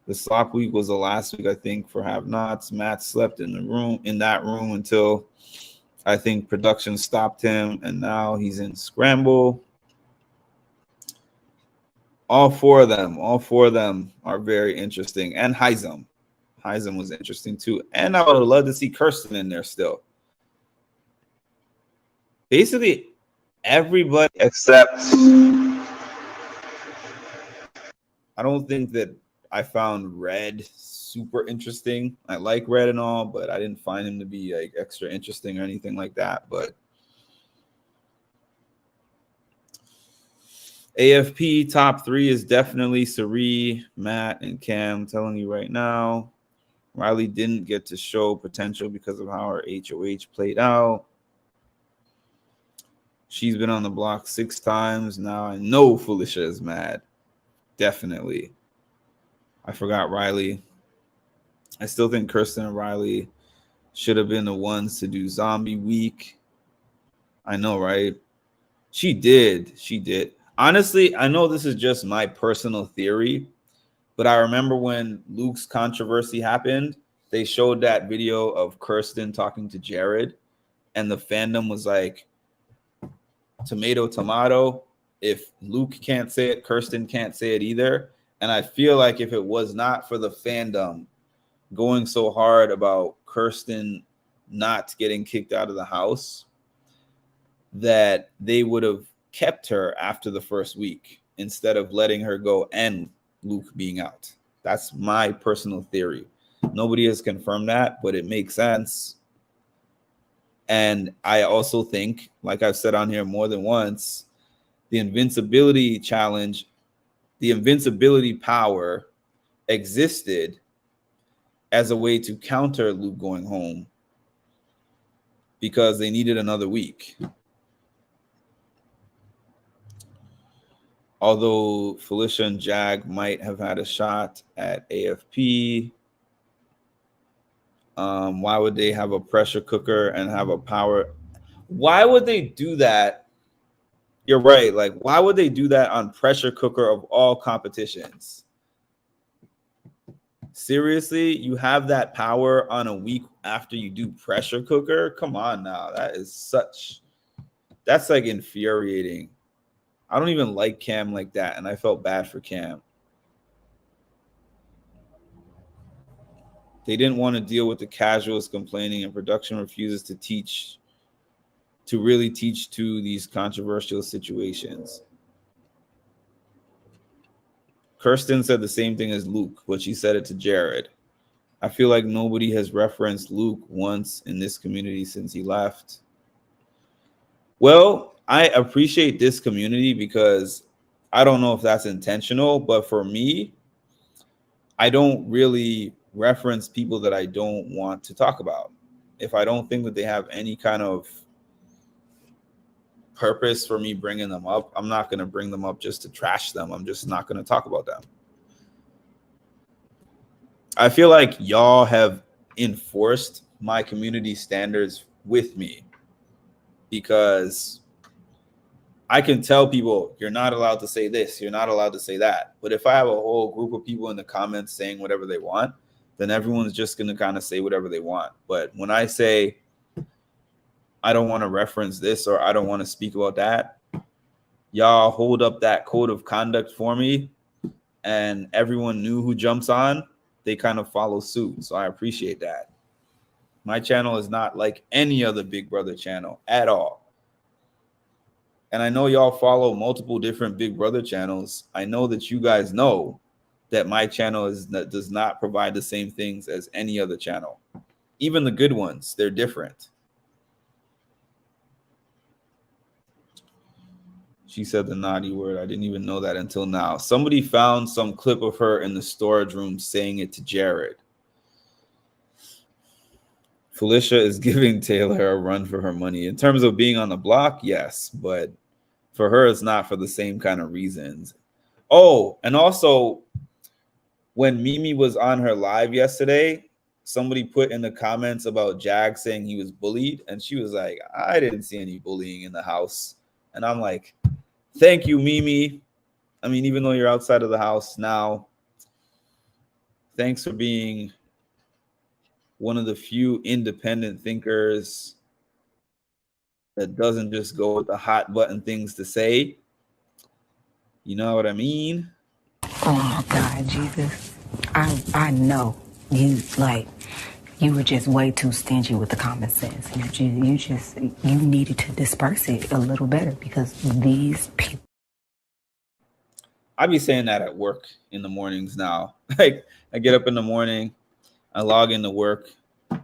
The slop week was the last week, I think, for have-nots. Matt slept in that room until I think production stopped him, and now he's in scramble. All four of them are very interesting. And Heisem was interesting too. And I would have loved to see Kirsten in there still. Basically, everybody except I don't think that I found Red super interesting. I like Red and all, but I didn't find him to be like extra interesting or anything like that. But AFP top 3 is definitely Sari, Matt, and Cam. I'm telling you right now, Riley didn't get to show potential because of how her HOH played out. She's been on the block 6 times. Now I know Felicia is mad. Definitely. I forgot Riley. I still think Kirsten and Riley should have been the ones to do zombie week. I know, right? She did. Honestly, I know this is just my personal theory, but I remember when Luke's controversy happened, they showed that video of Kirsten talking to Jared, and the fandom was like, tomato. If Luke can't say it, Kirsten can't say it either. And I feel like if it was not for the fandom going so hard about Kirsten not getting kicked out of the house, that they would have kept her after the first week instead of letting her go and Luke being out. That's my personal theory. Nobody has confirmed that, but it makes sense. And I also think, like I've said on here more than once, the invincibility challenge, the invincibility power existed as a way to counter Luke going home because they needed another week. Although Felicia and Jag might have had a shot at AFP, why would they have a pressure cooker and have a power? Why would they do that? You're right. Like, why would they do that on pressure cooker of all competitions? Seriously, you have that power on a week after you do pressure cooker? Come on now. That's like infuriating. I don't even like Cam like that, and I felt bad for Cam. They didn't want to deal with the casuals complaining, and production refuses to really teach to these controversial situations. Kirsten said the same thing as Luke, but she said it to Jared. I feel like nobody has referenced Luke once in this community since he left. Well, I appreciate this community because I don't know if that's intentional, but for me, I don't really reference people that I don't want to talk about. If I don't think that they have any kind of purpose for me bringing them up, I'm not going to bring them up just to trash them. I'm just not going to talk about them. I feel like y'all have enforced my community standards with me because I can tell people you're not allowed to say this, you're not allowed to say that. But if I have a whole group of people in the comments saying whatever they want, then everyone's just going to kind of say whatever they want. But when I say I don't want to reference this or I don't want to speak about that, y'all hold up that code of conduct for me, and everyone knew who jumps on, they kind of follow suit. So I appreciate that. My channel is not like any other Big Brother channel at all. And I know y'all follow multiple different Big Brother channels. I know that you guys know that my channel does not provide the same things as any other channel. Even the good ones, they're different. She said the naughty word. I didn't even know that until now. Somebody found some clip of her in the storage room saying it to Jared. Felicia is giving Taylor a run for her money. In terms of being on the block, yes, but for her, it's not for the same kind of reasons. Oh, and also, when Mimi was on her live yesterday, somebody put in the comments about Jag saying he was bullied, and she was like, I didn't see any bullying in the house. And I'm like, thank you, Mimi. I mean, even though you're outside of the house now, thanks for being one of the few independent thinkers that doesn't just go with the hot button things to say. You know what I mean? Oh my God, Jesus. I know you were just way too stingy with the common sense. You needed to disperse it a little better because these people. I be saying that at work in the mornings now. Like, I get up in the morning, I log into work,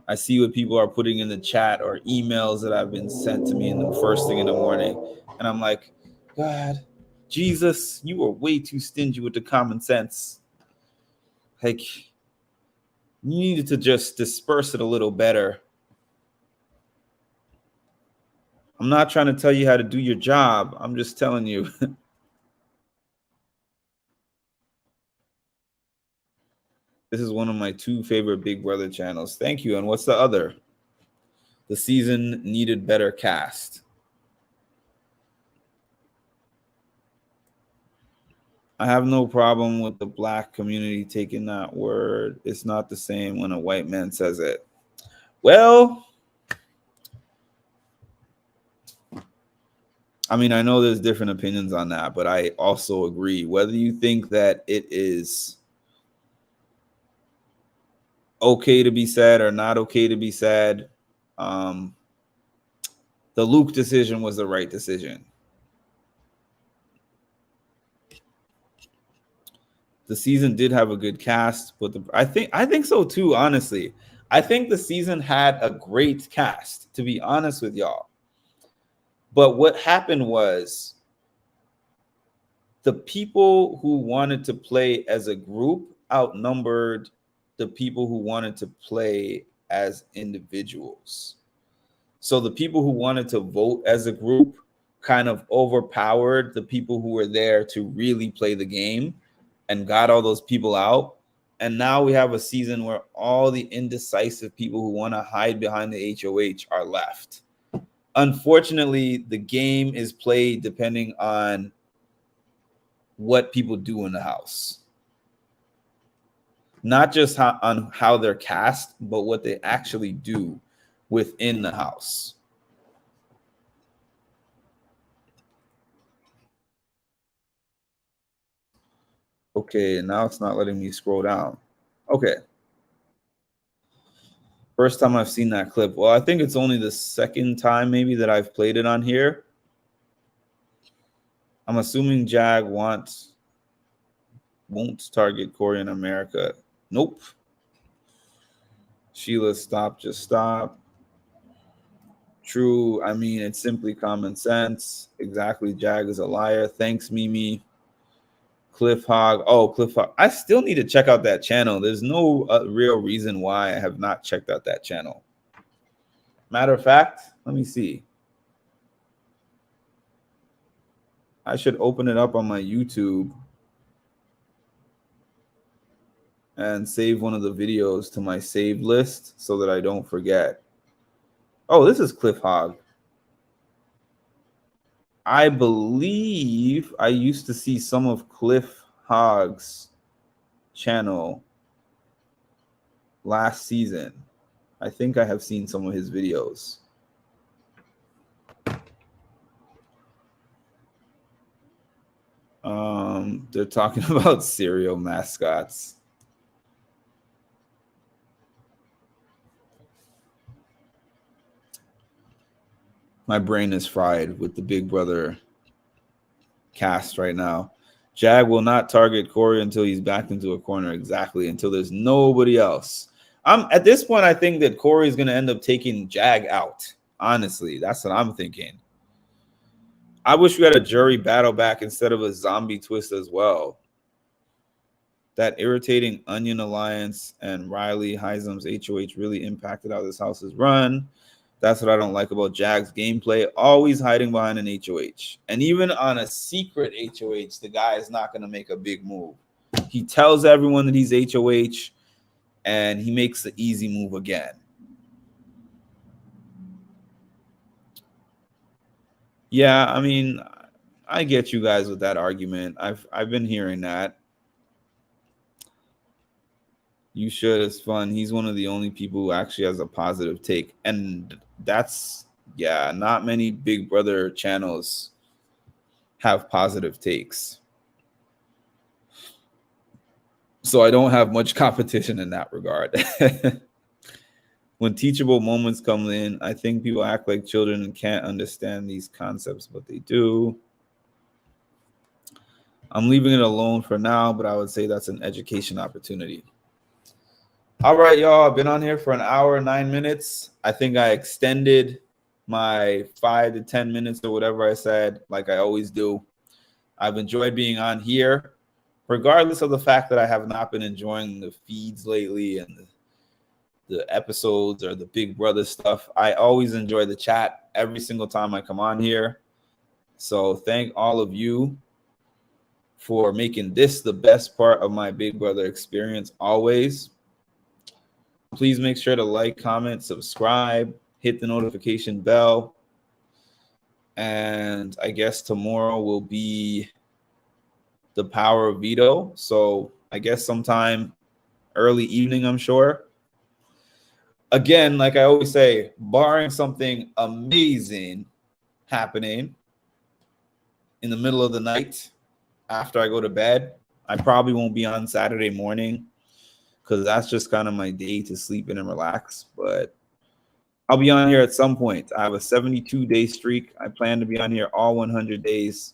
I see what people are putting in the chat or emails that have been sent to me in the first thing in the morning, and I'm like, God, Jesus, you are way too stingy with the common sense. Like, you needed to just disperse it a little better. I'm not trying to tell you how to do your job. I'm just telling you. This is one of my 2 favorite Big Brother channels. Thank you. And what's the other? The season needed better cast. I have no problem with the black community taking that word. It's not the same when a white man says it. Well, I mean, I know there's different opinions on that, but I also agree. Whether you think that it is okay to be said or not okay to be said, the Luke decision was the right decision. The season did have a good cast, but I think so too, honestly. I think the season had a great cast, to be honest with y'all. But what happened was the people who wanted to play as a group outnumbered the people who wanted to play as individuals. So the people who wanted to vote as a group kind of overpowered the people who were there to really play the game and got all those people out. And now we have a season where all the indecisive people who want to hide behind the HOH are left. Unfortunately, the game is played depending on what people do in the house. not just on how they're cast, but what they actually do within the house. Okay, now it's not letting me scroll down. Okay. First time I've seen that clip. Well, I think it's only the second time maybe that I've played it on here. I'm assuming Jag won't target Corey in America. Nope. Sheila, stop, just stop. True. I mean, it's simply common sense. Exactly. Jag is a liar. Thanks, Mimi. Cliff Hog. Oh, Cliff Hog. I still need to check out that channel. There's no real reason why I have not checked out that channel. Matter of fact, let me see. I should open it up on my YouTube and save one of the videos to my saved list so that I don't forget. Oh, this is Cliff Hog. I believe I used to see some of Cliff Hog's channel last season. I think I have seen some of his videos. They're talking about cereal mascots. My brain is fried with the Big Brother cast right now. Jag will not target Corey until he's backed into a corner. Exactly. Until there's nobody else. At this point, I think that Corey is going to end up taking Jag out. Honestly, that's what I'm thinking. I wish we had a jury battle back instead of a zombie twist as well. That irritating Onion Alliance and Riley Heism's HOH really impacted how this house is run. That's what I don't like about Jag's gameplay. Always hiding behind an HOH. And even on a secret HOH, the guy is not going to make a big move. He tells everyone that he's HOH, and he makes the easy move again. Yeah, I mean, I get you guys with that argument. I've been hearing that. You should. It's fun. He's one of the only people who actually has a positive take. And that's, yeah, not many Big Brother channels have positive takes. So I don't have much competition in that regard. When teachable moments come in, I think people act like children and can't understand these concepts, but they do. I'm leaving it alone for now, but I would say that's an education opportunity. All right, y'all. I've been on here for an hour and 9 minutes. I think I extended my 5 to 10 minutes or whatever I said, like I always do. I've enjoyed being on here, regardless of the fact that I have not been enjoying the feeds lately and the episodes or the Big Brother stuff. I always enjoy the chat every single time I come on here. So thank all of you for making this the best part of my Big Brother experience always. Please make sure to like, comment, subscribe, hit the notification bell. And I guess tomorrow will be the power of veto. So I guess sometime early evening, I'm sure. Again, like I always say, barring something amazing happening in the middle of the night after I go to bed, I probably won't be on Saturday morning because that's just kind of my day to sleep in and relax. But I'll be on here at some point. I have a 72-day streak. I plan to be on here all 100 days.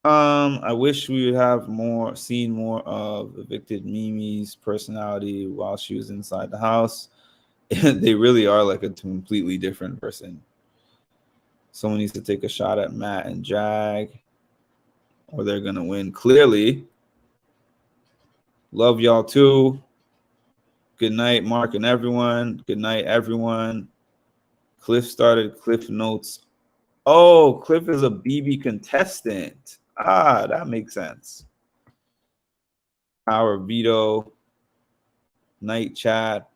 I wish we would have seen more of evicted Mimi's personality while she was inside the house. They really are like a completely different person. Someone needs to take a shot at Matt and Jag, or they're gonna win clearly. Love y'all too. Good night, Mark and everyone. Good night, everyone. Cliff started Cliff Notes. Oh, Cliff is a BB contestant. Ah, that makes sense. Power veto. Night chat.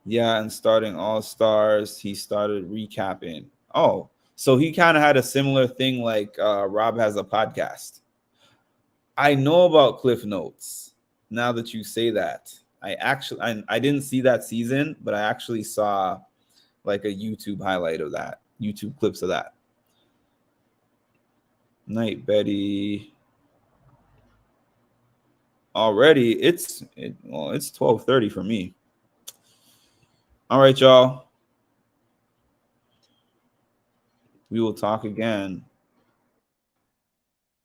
Yeah, and starting All Stars, he started recapping. Oh, So he kind of had a similar thing like Rob has a podcast. I know about Cliff Notes now that you say that. I didn't see that season, but I actually saw like a YouTube highlight of that, YouTube clips of that. Night, Betty. Already, it's 12:30 for me. All right, y'all. We will talk again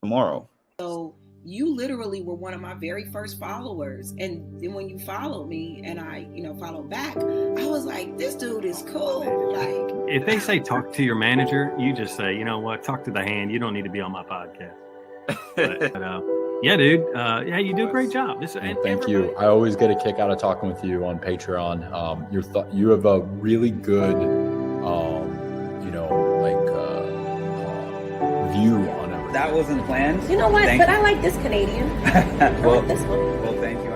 tomorrow. So you literally were one of my very first followers. And then when you followed me and I, followed back, I was like, this dude is cool. Like, if they say talk to your manager, you just say, you know what, talk to the hand. You don't need to be on my podcast. But, yeah, dude. Yeah, you do a great job. Thank you. I always get a kick out of talking with you on Patreon. You have a really good, view on everything. That wasn't planned. you know what? Thank But you. I like this Canadian. I Well, like this one. well, thank you.